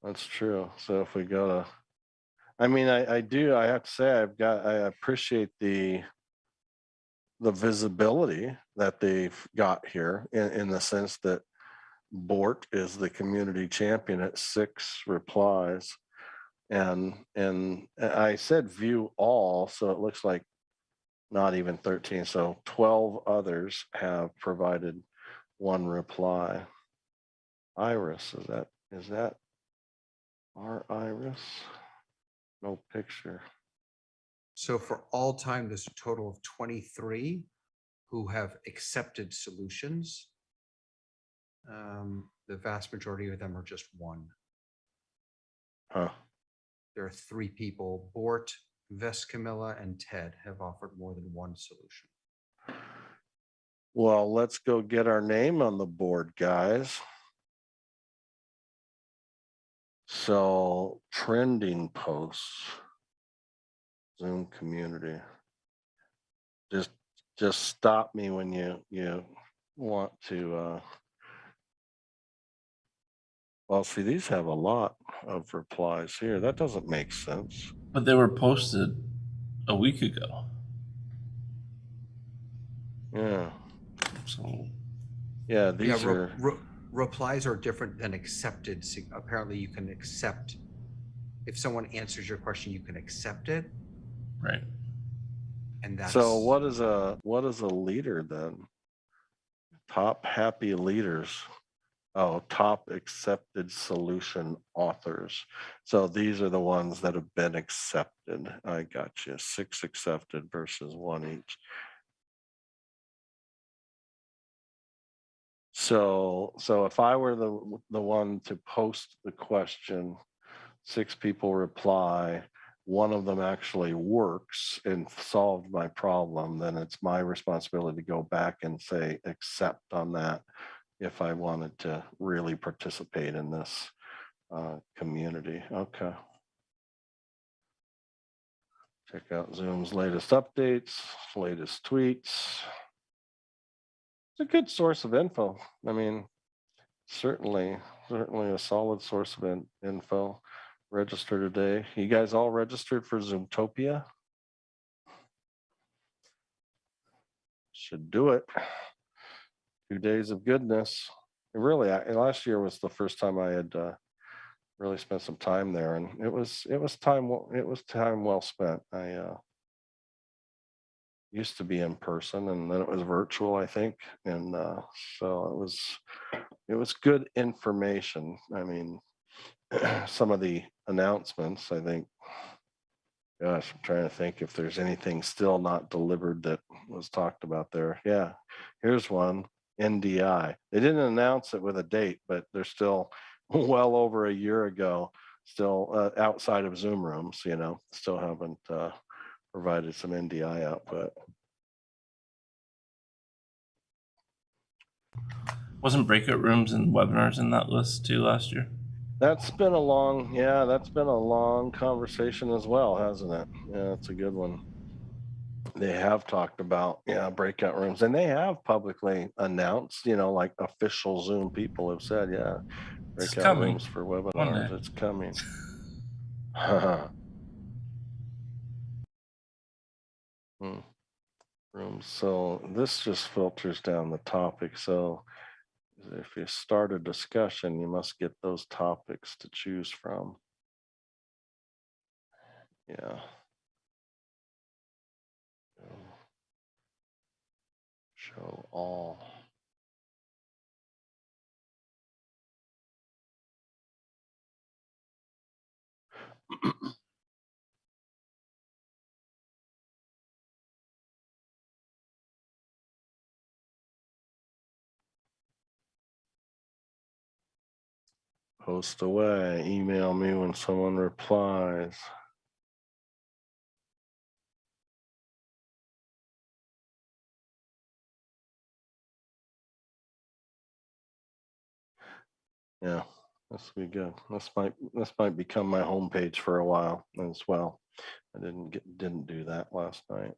that's true. So if we go to, I mean, I have to say, I appreciate the visibility that they've got here, in the sense that Bort is the community champion at 6 replies, and I said view all, so it looks like not even 13. So 12 others have provided 1 reply. Iris, is that our Iris? No picture. so for all time, there's a total of 23 who have accepted solutions. The vast majority of them are just 1. Huh. There are 3 people. Bort, Camilla, and Ted have offered more than 1 solution. Well, let's go get our name on the board, guys. So, trending posts, Zoom community. Just stop me when you want to. Well, see, these have a lot of replies here. That doesn't make sense. But they were posted a week ago. Yeah. So Yeah, these are. Replies are different than accepted. Apparently you can accept, if someone answers your question, you can accept it. Right. And that's. So what is a leader then? Top happy leaders. Oh, top accepted solution authors. So these are the ones that have been accepted. I got you. 6 accepted versus 1 each. So if I were the one to post the question, 6 people reply, one of them actually works and solved my problem, then it's my responsibility to go back and say accept on that if I wanted to really participate in this community. Okay. Check out Zoom's latest updates, latest tweets. It's a good source of info. I mean, certainly a solid source of info. Register today. You guys all registered for Zoomtopia? Should do it. 2 days of goodness. And really, last year was the first time I had really spent some time there, and it was time well spent. I used to be in person, and then it was virtual, I think, and so it was good information. I mean, some of the announcements, I think. Gosh, I'm trying to think if there's anything still not delivered that was talked about there. Yeah, here's one. NDI. They didn't announce it with a date, but they're still well over a year ago, still outside of Zoom rooms, still haven't provided some NDI output. Wasn't breakout rooms and webinars in that list too last year? That's been a long conversation as well, hasn't it? Yeah, it's a good one. They have talked about breakout rooms, and they have publicly announced, like official Zoom people have said, breakout rooms for webinars. It's coming. Rooms. So this just filters down the topic. So if you start a discussion, you must get those topics to choose from. Yeah. Show all. Post away. Email me when someone replies. Yeah, this will be good. This might become my homepage for a while as well. I didn't do that last night.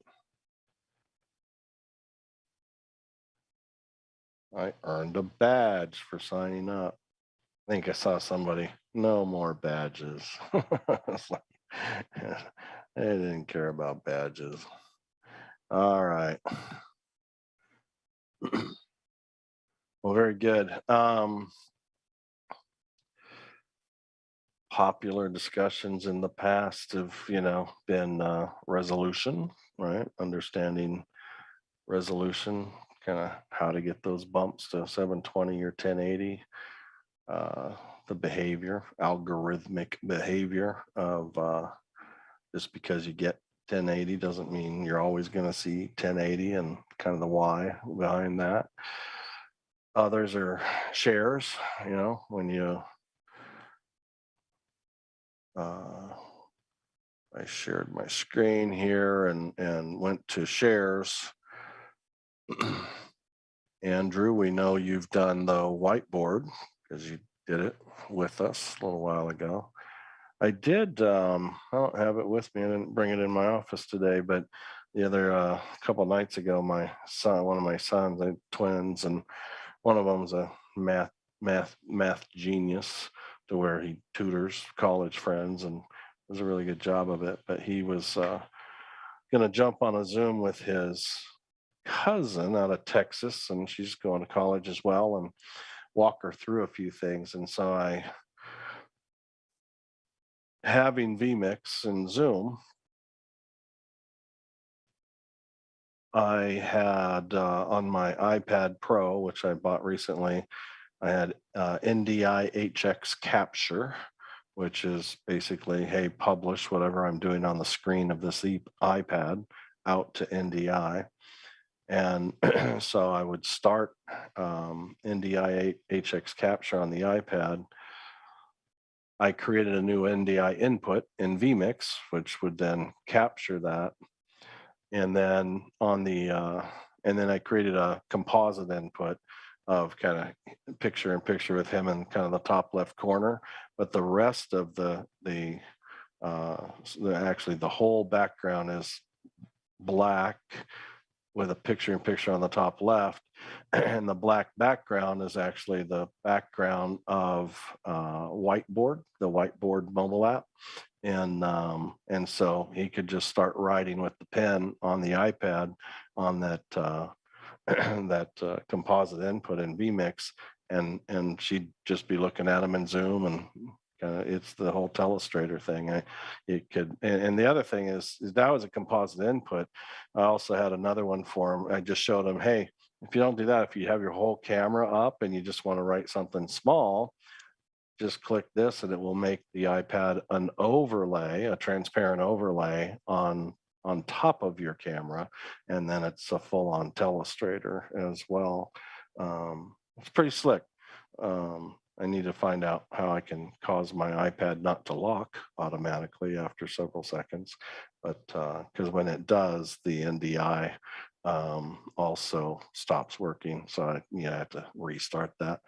I earned a badge for signing up. I think I saw somebody, no more badges. It's like, I didn't care about badges. All right. Well, very good. Popular discussions in the past have, been resolution, right? Understanding resolution, kind of how to get those bumps to 720 or 1080. The behavior, algorithmic behavior of just because you get 1080 doesn't mean you're always going to see 1080, and kind of the why behind that. Others are shares, when you I shared my screen here and went to shares. Andrew, we know you've done the whiteboard because you did it with us a little while ago. I did, I don't have it with me. I didn't bring it in my office today, but the other couple of nights ago, one of my sons, they twins, and one of them's a math genius to where he tutors college friends and does a really good job of it. But he was going to jump on a Zoom with his cousin out of Texas, and she's going to college as well, and walk her through a few things. And so having vMix and Zoom, I had on my iPad Pro, which I bought recently, I had NDI HX Capture, which is basically, hey, publish whatever I'm doing on the screen of this iPad out to NDI. And so I would start NDI HX Capture on the iPad. I created a new NDI input in vMix, which would then capture that. And then and then I created a composite input of kind of picture in picture with him in kind of the top left corner. But the rest of actually the whole background is black with a picture in picture on the top left. And the black background is actually the background of Whiteboard, the Whiteboard mobile app. And so he could just start writing with the pen on the iPad on that that composite input in vMix, and she'd just be looking at him in Zoom, and it's the whole telestrator thing. It could, and the other thing is that was a composite input. I also had another one for him. I just showed him, hey, if you don't do that, if you have your whole camera up and you just want to write something small, just click this and it will make the iPad an overlay, a transparent overlay on top of your camera. And then it's a full-on telestrator as well. It's pretty slick. I need to find out how I can cause my iPad not to lock automatically after several seconds. But because when it does, the NDI also stops working. So I have to restart that.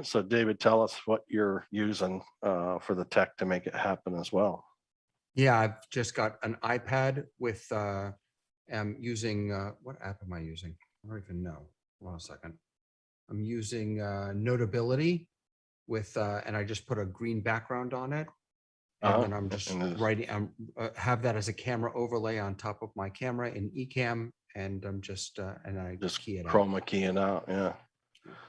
So David, tell us what you're using for the tech to make it happen as well. Yeah, I've just got an iPad with, I'm using, what app am I using? I don't even know. Hold on a second. I'm using Notability with, and I just put a green background on it. And then I'm just writing, have that as a camera overlay on top of my camera in Ecamm. And I'm just, and I just key it out. Chroma keying out, yeah.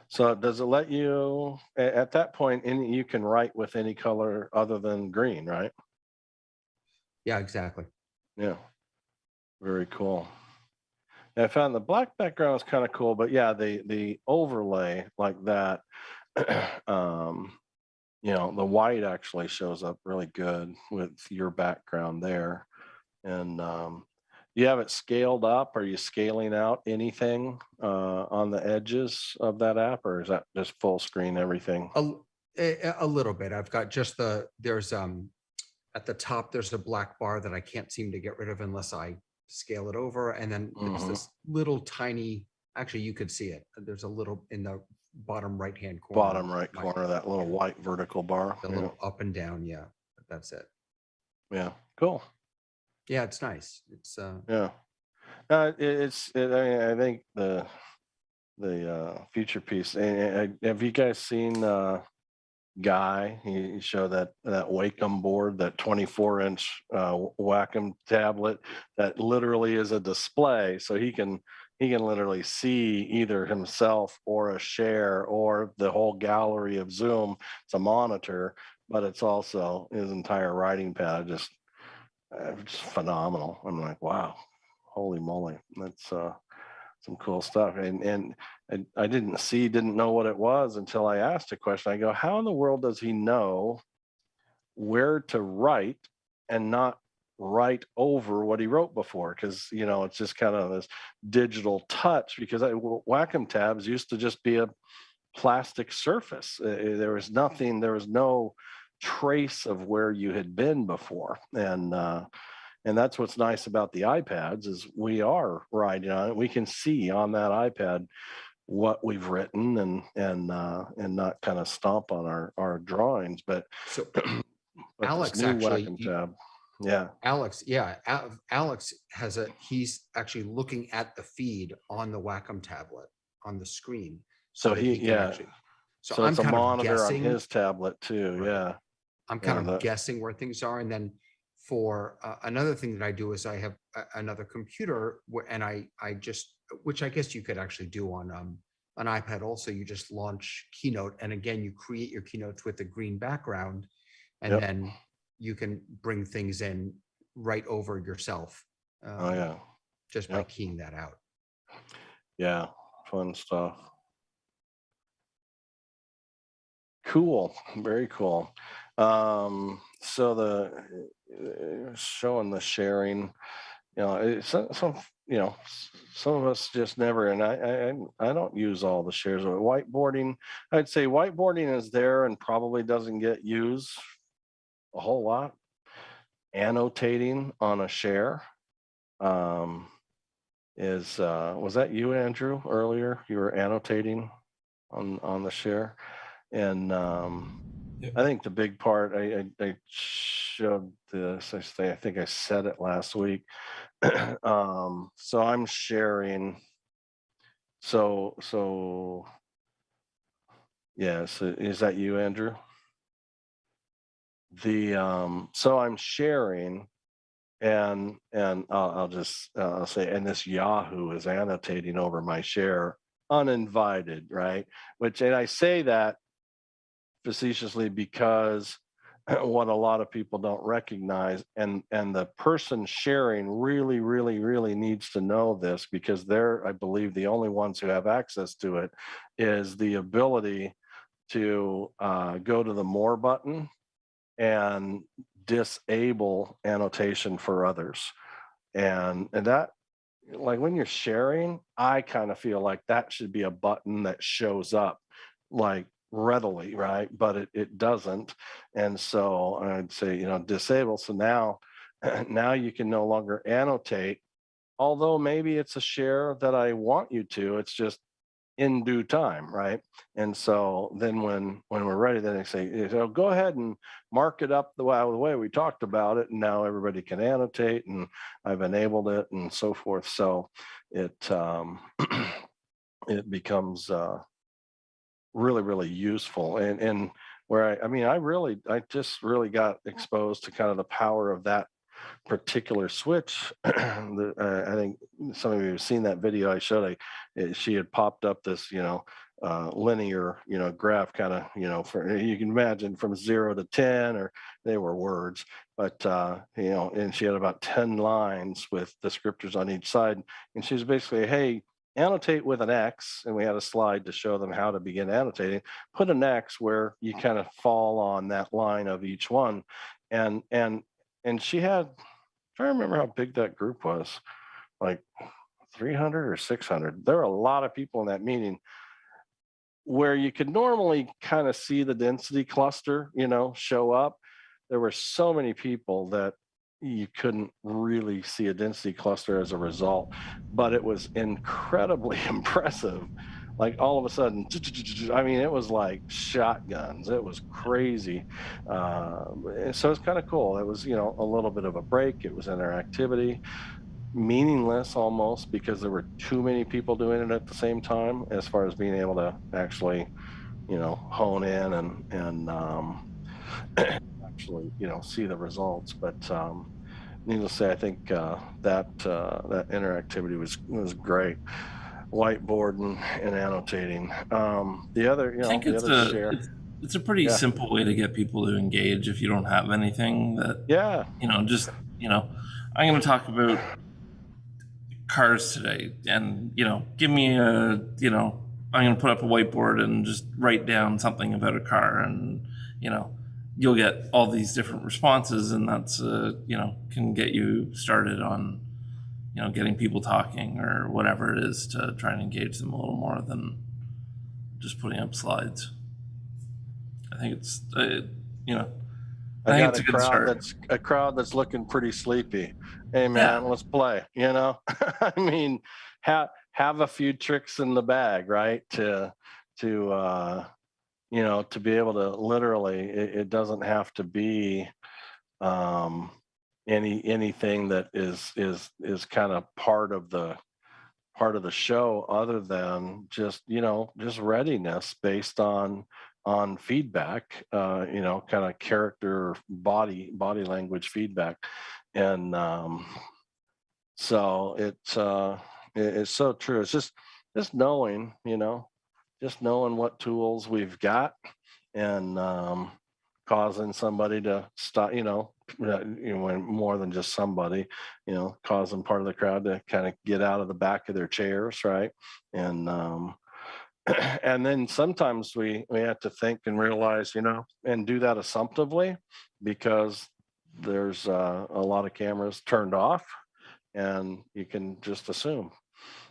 So does it let you, at that point, you can write with any color other than green, right? Yeah, exactly. Yeah, very cool. And I found the black background is kind of cool, but yeah, the overlay like that, the white actually shows up really good with your background there. And you have it scaled up? Are you scaling out anything on the edges of that app, or is that just full screen everything? A little bit. I've got just there's at the top, there's a black bar that I can't seem to get rid of unless I scale it over. And then it's this little tiny, actually you could see it. There's a little in the bottom right-hand corner. Bottom right corner, that little white vertical bar. The little up and down, yeah. That's it. Yeah, cool. Yeah, it's nice. It's yeah. I think the future piece. Have you guys seen Guy? He showed that Wacom board, that 24-inch Wacom tablet that literally is a display, so he can literally see either himself or a share or the whole gallery of Zoom. It's a monitor, but it's also his entire writing pad. Just phenomenal. I'm like, wow, holy moly, that's some cool stuff. And I didn't know what it was until I asked a question. I go, how in the world does he know where to write and not write over what he wrote before? Because it's just kind of this digital touch, because Wacom tabs used to just be a plastic surface. There was nothing, there was no trace of where you had been before. And that's what's nice about the iPads, is we are writing on it. We can see on that iPad what we've written and not kind of stomp on our drawings. But so but Alex, this new actually, Wacom tab, yeah. Alex, Alex he's actually looking at the feed on the Wacom tablet on the screen. So so I'm it's a kind monitor of guessing on his tablet too. Right. Yeah. I'm kind of guessing where things are, and then for another thing that I do is I have another computer and I just, which I guess you could actually do on an iPad also. You just launch Keynote, and again, you create your keynotes with a green background, and Yep. then you can bring things in right over yourself. Oh yeah. Just by Yep. keying that out. Yeah. Fun stuff. Cool. Very cool. So showing the sharing, some some of us just never, and I don't use all the shares of whiteboarding. I'd say whiteboarding is there and probably doesn't get used a whole lot. Annotating on a share is was that you, Andrew, earlier? You were annotating on the share, and Yep. I think the big part I showed this. I think I said it last week. So I'm sharing. So yes, is that you, Andrew? So I'm sharing, and I'll just say, and this Yahoo is annotating over my share uninvited, right? And I say that facetiously because what a lot of people don't recognize, and the person sharing really needs to know this, because they're, I believe, the only ones who have access to it, is the ability to go to the more button and disable annotation for others. And that, like, when you're sharing, I kind of feel like that should be a button that shows up like readily, right? But it doesn't. And so I'd say, disable. So now now you can no longer annotate, although maybe it's a share that I want you to. It's just in due time, right? And so then when we're ready, then they say, so go ahead and mark it up the way we talked about it, and now everybody can annotate, and I've enabled it, and so forth. So it it becomes really useful, and where I just really got exposed to kind of the power of that particular switch. I think some of you have seen that video I showed. She had popped up this, linear, graph, kind of, for, you can imagine, from 0 to 10, or they were words, but and she had about 10 lines with descriptors on each side, and she was basically, hey, annotate with an X, and we had a slide to show them how to begin annotating. Put an X where you kind of fall on that line of each one, and she had, I don't remember how big that group was, like 300 or 600. There were a lot of people in that meeting, where you could normally kind of see the density cluster, show up. There were so many people that you couldn't really see a density cluster as a result, but it was incredibly impressive. Like, all of a sudden, I mean, it was like shotguns. It was crazy. So it's kind of cool. It was, a little bit of a break. It was interactivity, meaningless almost, because there were too many people doing it at the same time, as far as being able to actually, hone in and actually, see the results. But needless to say, I think that interactivity was great. Whiteboarding and annotating. The other, I think the other share. it's a pretty Yeah. simple way to get people to engage if you don't have anything that, Yeah. just, I'm going to talk about cars today, and give me I'm going to put up a whiteboard and just write down something about a car, and you'll get all these different responses, and that's can get you started on getting people talking, or whatever it is, to try and engage them a little more than just putting up slides. I think it's I think got it's a good start. a crowd that's looking pretty sleepy. Hey man, let's play. I mean, have a few tricks in the bag, right? To be able to literally, it doesn't have to be anything that is kind of part of the show, other than just just readiness based on on feedback, you know, kind of character, body language feedback. And so it's so true. It's just knowing, you know, just knowing what tools we've got, and causing somebody to stop, you know, when more than just somebody, you know, causing part of the crowd to kind of get out of the back of their chairs, right? And and then sometimes we have to think and realize, you know, and do that assumptively, because there's a lot of cameras turned off, and you can just assume,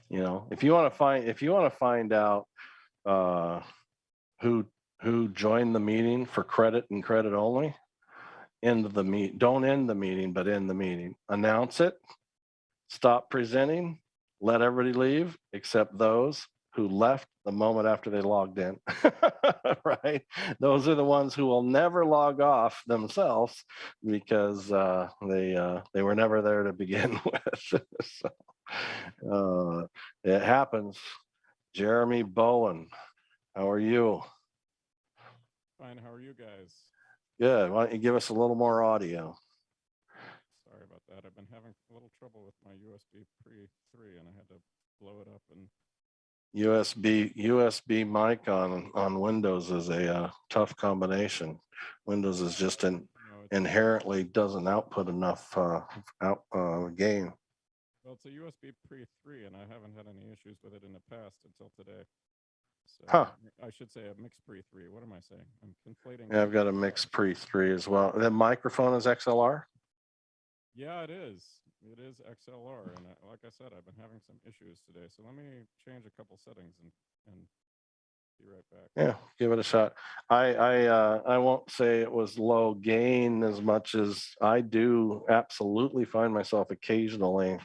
you know, if you want to find out who joined the meeting for credit and credit only, don't end the meeting, but end the meeting. Announce it, stop presenting, let everybody leave except those who left the moment after they logged in. Right? Those are the ones who will never log off themselves, because they were never there to begin with. So, it happens. Jeremy Bowen, how are you? Fine, how are you guys? Good. Why don't you give us a little more audio? Sorry about that. I've been having a little trouble with my USB Pre 3 and I had to blow it up. And USB mic on Windows is a tough combination. Windows is just inherently doesn't output enough gain. Well, it's a USB Pre 3 and I haven't had any issues with it in the past until today. So Huh. I should say a mix Pre 3. What am I saying? I'm conflating. Yeah, I've got a mix Pre 3 as well. The microphone is XLR? Yeah, it is. It is XLR. And like I said, I've been having some issues today. So let me change a couple settings and be right back. Yeah, give it a shot. I won't say it was low gain as much as I do absolutely find myself occasionally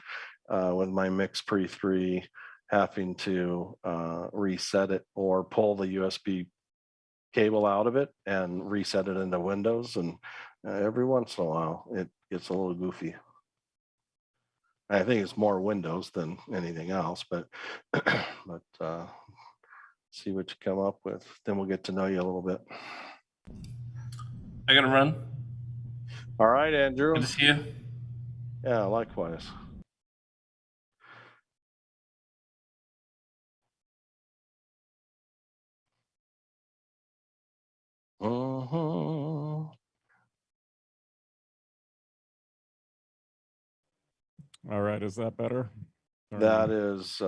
with my mix Pre 3 having to reset it or pull the USB cable out of it and reset it into Windows, and every once in a while it gets a little goofy. I think it's more Windows than anything else, but see what you come up with. Then we'll get to know you a little bit. I gotta run. All right, Andrew. Good to see you. Yeah, likewise. All right, is that better? That is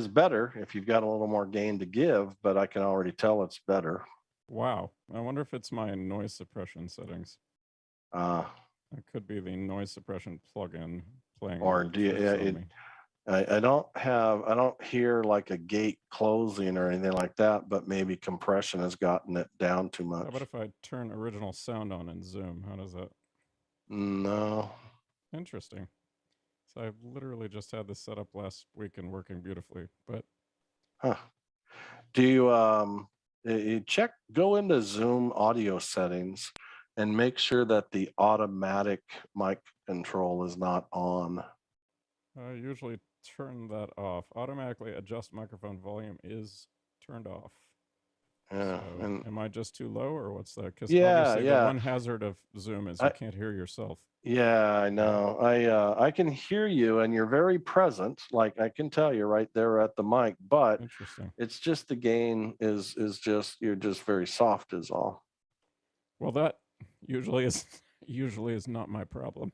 better if you've got a little more gain to give, but I can already tell it's better. Wow. I wonder if it's my noise suppression settings. It could be the noise suppression plugin playing. Or do you, I don't hear like a gate closing or anything like that, but maybe compression has gotten it down too much. How about if I turn original sound on in Zoom? How does that? No. Interesting. So I've literally just had this set up last week and working beautifully, but. Huh. Do you go into Zoom audio settings and make sure that the automatic mic control is not on? I usually turn that off. Automatically adjust microphone volume is turned off. Yeah. So And am I just too low or what's that? Because yeah, obviously the one hazard of Zoom is you can't hear yourself. Yeah, I know. I can hear you and you're very present. Like I can tell you right there at the mic, but Interesting. It's just the gain is just you're just very soft is all. Well, that usually is not my problem.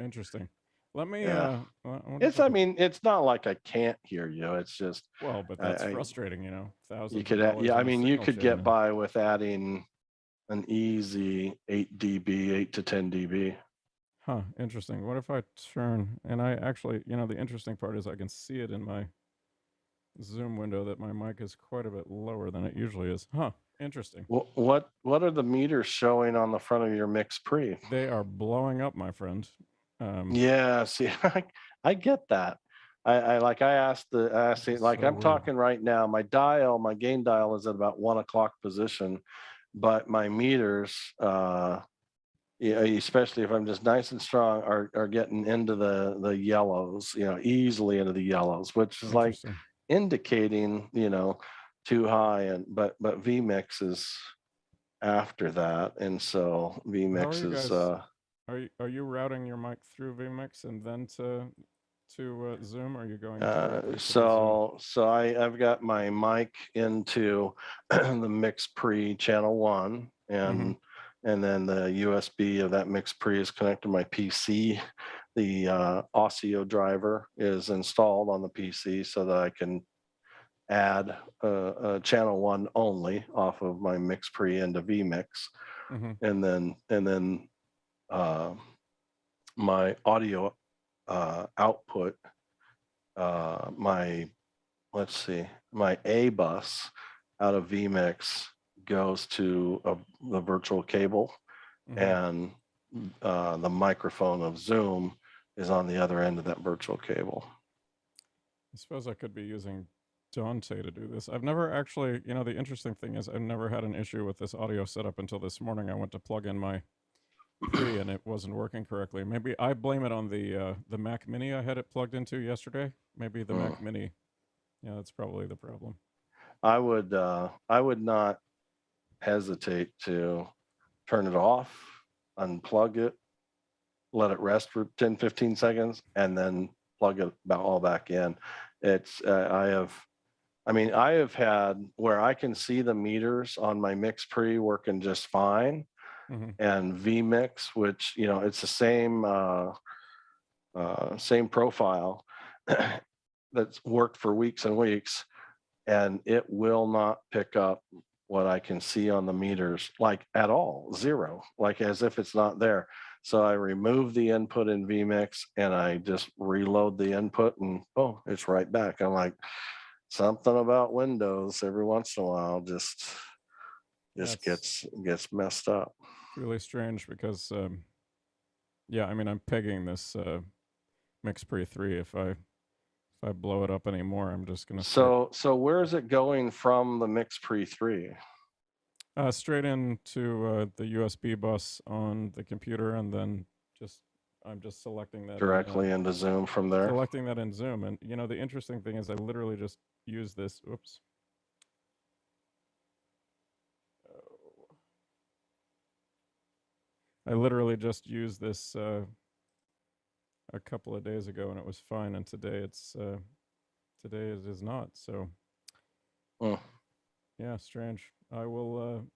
Interesting. Let me. Yeah. I mean, it's not like I can't hear you. It's just. Well, but that's frustrating, you know. Thousands. You could, yeah. I mean, you could get by with adding an easy 8 dB, 8 to 10 dB. Huh. Interesting. What if I turn? And I actually, you know, the interesting part is I can see it in my Zoom window that my mic is quite a bit lower than it usually is. Huh. Interesting. What are the meters showing on the front of your mix Pre? They are blowing up, my friend. Yeah, see, I get that. I asked like I'm talking right now, my gain dial is at about 1 o'clock position, but my meters, yeah, especially if I'm just nice and strong, are getting into the yellows, you know, easily into the yellows, which is like indicating, you know, too high, and but vmix is after that, and so How are vmix you is guys? Are you routing your mic through vmix and then to Zoom? Or are you going directly to the Zoom? so I've got my mic into the mix pre channel 1, Mm-hmm. and then the USB of that mix pre is connected to my PC. The Audio driver is installed on the PC so that I can add channel 1 only off of my mix pre into vmix, Mm-hmm. and then my audio output, my my A bus out of vmix goes to the virtual cable, Mm-hmm. and the microphone of Zoom is on the other end of that virtual cable. I suppose I could be using Dante to do this. I've never actually, the interesting thing is I've never had an issue with this audio setup until this morning. I went to plug in my pre and it wasn't working correctly. Maybe I blame it on the Mac Mini I had it plugged into yesterday. Maybe the Mac Mini. Yeah, that's probably the problem. I would not hesitate to turn it off, unplug it, let it rest for 10-15 seconds, and then plug it all back in. It's I have had where I can see the meters on my mix pre working just fine, Mm-hmm. and vmix, which it's the same profile that's worked for weeks and weeks, and it will not pick up what I can see on the meters, like at all, zero, like as if it's not there. So I remove the input in vmix and I just reload the input, and oh, it's right back. I'm like, something about Windows every once in a while just gets messed up. It's really strange because yeah, I mean, I'm pegging this mix pre 3. If I blow it up anymore, I'm just gonna So where is it going from the mix pre 3? straight into the USB bus on the computer, and then I'm just selecting that Directly into Zoom from there. Selecting that in Zoom, and the interesting thing is I literally just use this. Oops. I literally just used this a couple of days ago, and it was fine. And today it is not. So yeah, strange. I will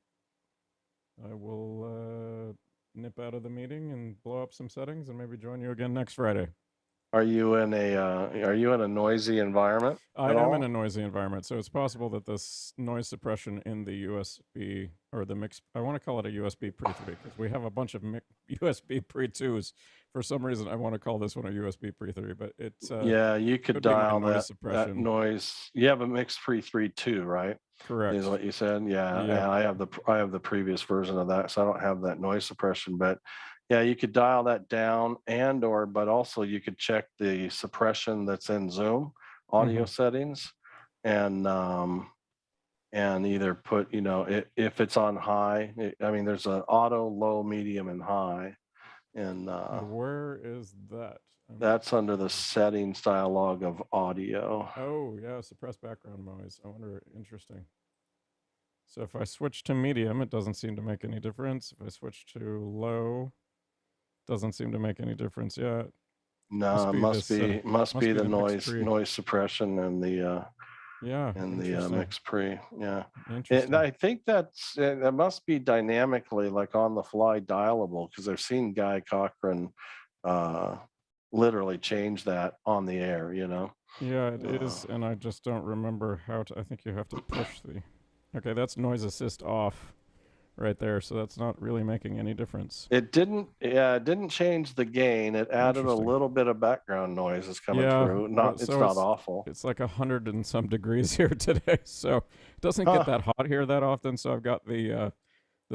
nip out of the meeting and blow up some settings, and maybe join you again next Friday. Are you in a noisy environment? I am in a noisy environment, so it's possible that this noise suppression in the USB or the mix, I want to call it a USB pre 3 because we have a bunch of USB pre 2s. For some reason, I want to call this one a USB pre 3, but it's yeah, you could dial noise that suppression. noise. You have a mix pre 3 too, right? Correct. Is what you said. Yeah, yep. And I have the previous version of that, so I don't have that noise suppression, but yeah, you could dial that down, but also you could check the suppression that's in Zoom audio settings, and either put, if it's on high, there's an auto, low, medium, and high, and where is that? That's under the settings dialog of audio. Oh yeah, suppress background noise. I wonder. Interesting. So if I switch to medium, it doesn't seem to make any difference. If I switch to low, doesn't seem to make any difference yet. No, must be the noise suppression and the mix pre. Yeah, and I think that must be dynamically, like on the fly dialable, because I've seen Guy Cochran literally change that on the air. Yeah, it is, and I just don't remember how to. I think you have to push the. Okay, that's noise assist off right there, so that's not really making any difference. It didn't change the gain. It added a little bit of background noise is coming through. It's not awful. It's like 100 and some degrees here today, so it doesn't get that hot here that often. So I've got the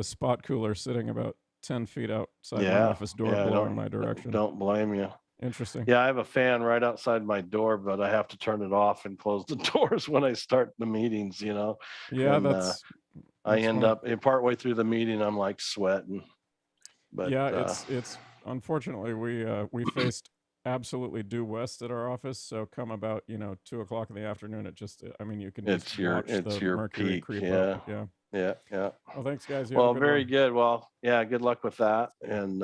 spot cooler sitting about 10 feet outside my office door, blowing my direction. Don't blame you. Interesting. Yeah, I have a fan right outside my door, but I have to turn it off and close the doors when I start the meetings. Yeah, and, I end up partway through the meeting, I'm like sweating. But yeah, it's unfortunately we faced absolutely due west at our office. So come about, 2 o'clock in the afternoon, it just, I mean, you can It's just your watch the mercury peak. creep Yeah. up. Yeah. Yeah. Yeah. Well, thanks guys. You have a Well, good very one. good. Well, yeah, good luck with that. And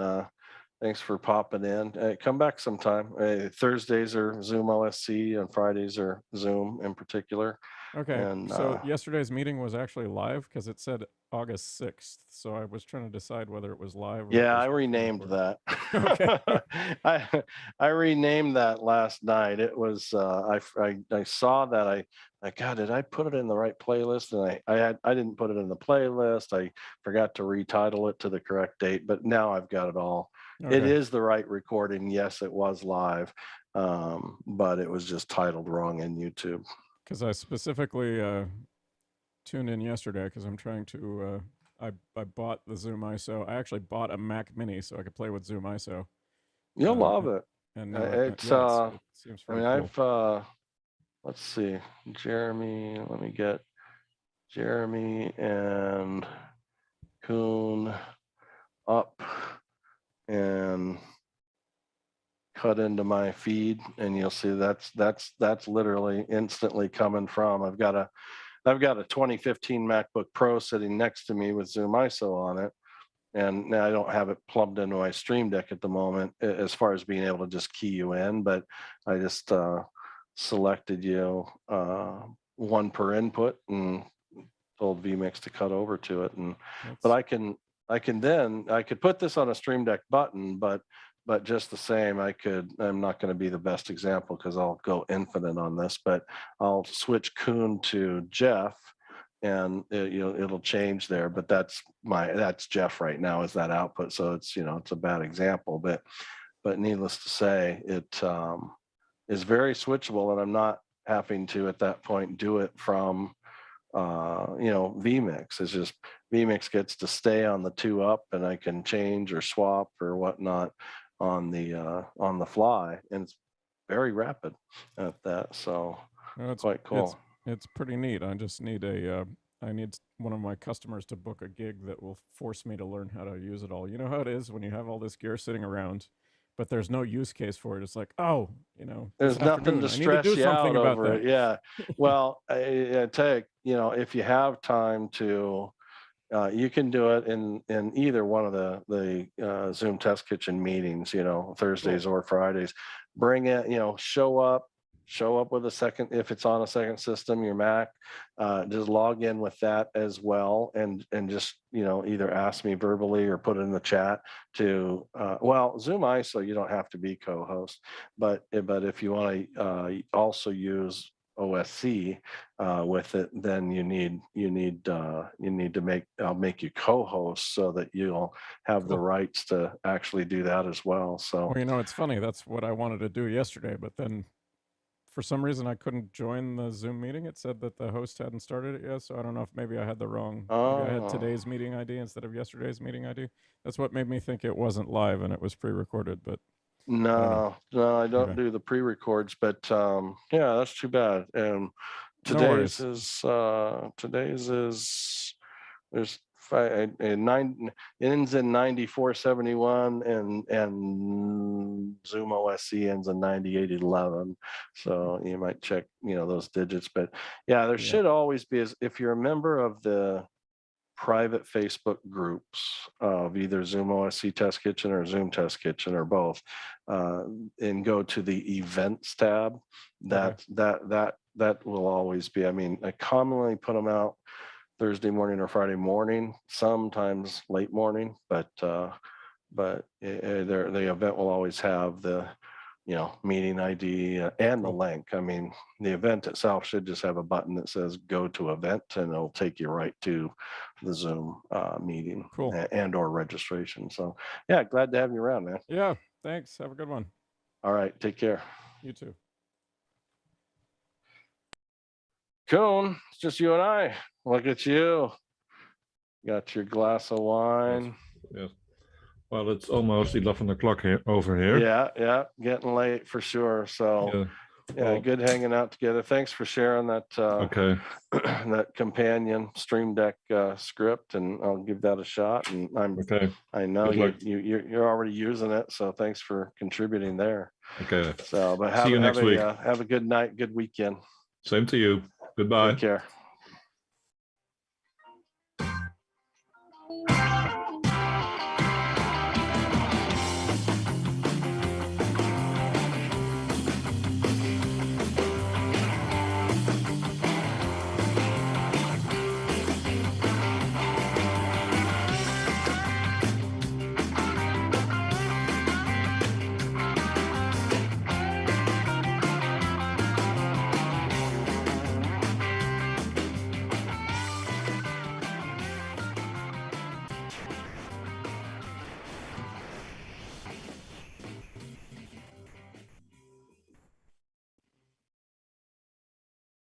thanks for popping in. Come back sometime. Thursdays are Zoom OSC and Fridays are Zoom in particular. Okay. And So yesterday's meeting was actually live because it said August 6th. So I was trying to decide whether it was live or yeah, it I was renamed pre-recorded. that. Okay. I renamed that last night. It was I saw that God, did I put it in the right playlist? And I didn't put it in the playlist. I forgot to retitle it to the correct date, but now I've got it all. It Okay. is the right recording. Yes, it was live, but it was just titled wrong in YouTube. Because I specifically tuned in yesterday because I'm trying to. I bought the Zoom ISO. I actually bought a Mac Mini so I could play with Zoom ISO. You'll love it. And It's yeah, it seems I very mean, cool. I've let's see, Jeremy. Let me get Jeremy and Kuhn up and cut into my feed, and you'll see that's literally instantly coming from. I've got a 2015 MacBook Pro sitting next to me with Zoom ISO on it, and now I don't have it plugged into my Stream Deck at the moment as far as being able to just key you in, but I just selected one per input and told vMix to cut over to it. And but I could put this on a Stream Deck button, but just the same, I'm not going to be the best example because I'll go infinite on this, but I'll switch Kuhn to Jeff and it'll change there, but that's Jeff right now is that output. So it's a bad example, but needless to say, it is very switchable, and I'm not having to at that point do it from vMix. It's just vMix gets to stay on the 2 up, and I can change or swap or whatnot on the fly, and it's very rapid at that. So it's quite cool. It's pretty neat. I just need I need one of my customers to book a gig that will force me to learn how to use it all. You know how it is when you have all this gear sitting around, but there's no use case for it. It's like, there's nothing to stress you out over it. Yeah. Well, I tell you, if you have time to, you can do it in either one of the Zoom Test Kitchen meetings, Thursdays or Fridays. Bring it, show up with a second, if it's on a second system, your Mac, just log in with that as well, and just either ask me verbally or put it in the chat to Zoom ISO, you don't have to be co-host, but if you want to also use OSC with it, then you need to I'll make you co-host so that you'll have the rights to actually do that as well. So it's funny, that's what I wanted to do yesterday, but then for some reason I couldn't join the Zoom meeting. It said that the host hadn't started it yet, so I don't know if maybe I had the wrong. Maybe I had today's meeting ID instead of yesterday's meeting ID. That's what made me think it wasn't live and it was pre-recorded. But no, I don't do the pre-records. But yeah, that's too bad. Today's is there's nine ends in 9471 and Zoom OSC ends in 9811. So you might check those digits, but yeah, there should always be, if you're a member of the private Facebook groups of either Zoom OSC Test Kitchen or Zoom Test Kitchen or both, and go to the events tab, that will always be. I mean, I commonly put them out Thursday morning or Friday morning, sometimes late morning, but the event will always have the meeting ID and the link. I mean, the event itself should just have a button that says go to event, and it'll take you right to the Zoom meeting and or registration. So yeah, glad to have you around, man. Yeah, thanks. Have a good one. All right, take care. You too. Kuhn, it's just you and I. Look at you. Got your glass of wine. Yes. Well, it's almost 11 o'clock over here. Yeah, getting late for sure. So Yeah, Well, good hanging out together. Thanks for sharing that okay. that companion Stream Deck script, and I'll give that a shot. And Okay. I know Good luck. you're already using it, so thanks for contributing there. Okay. So, but See you next week. have a good night, good weekend. Same to you. Goodbye. Take care.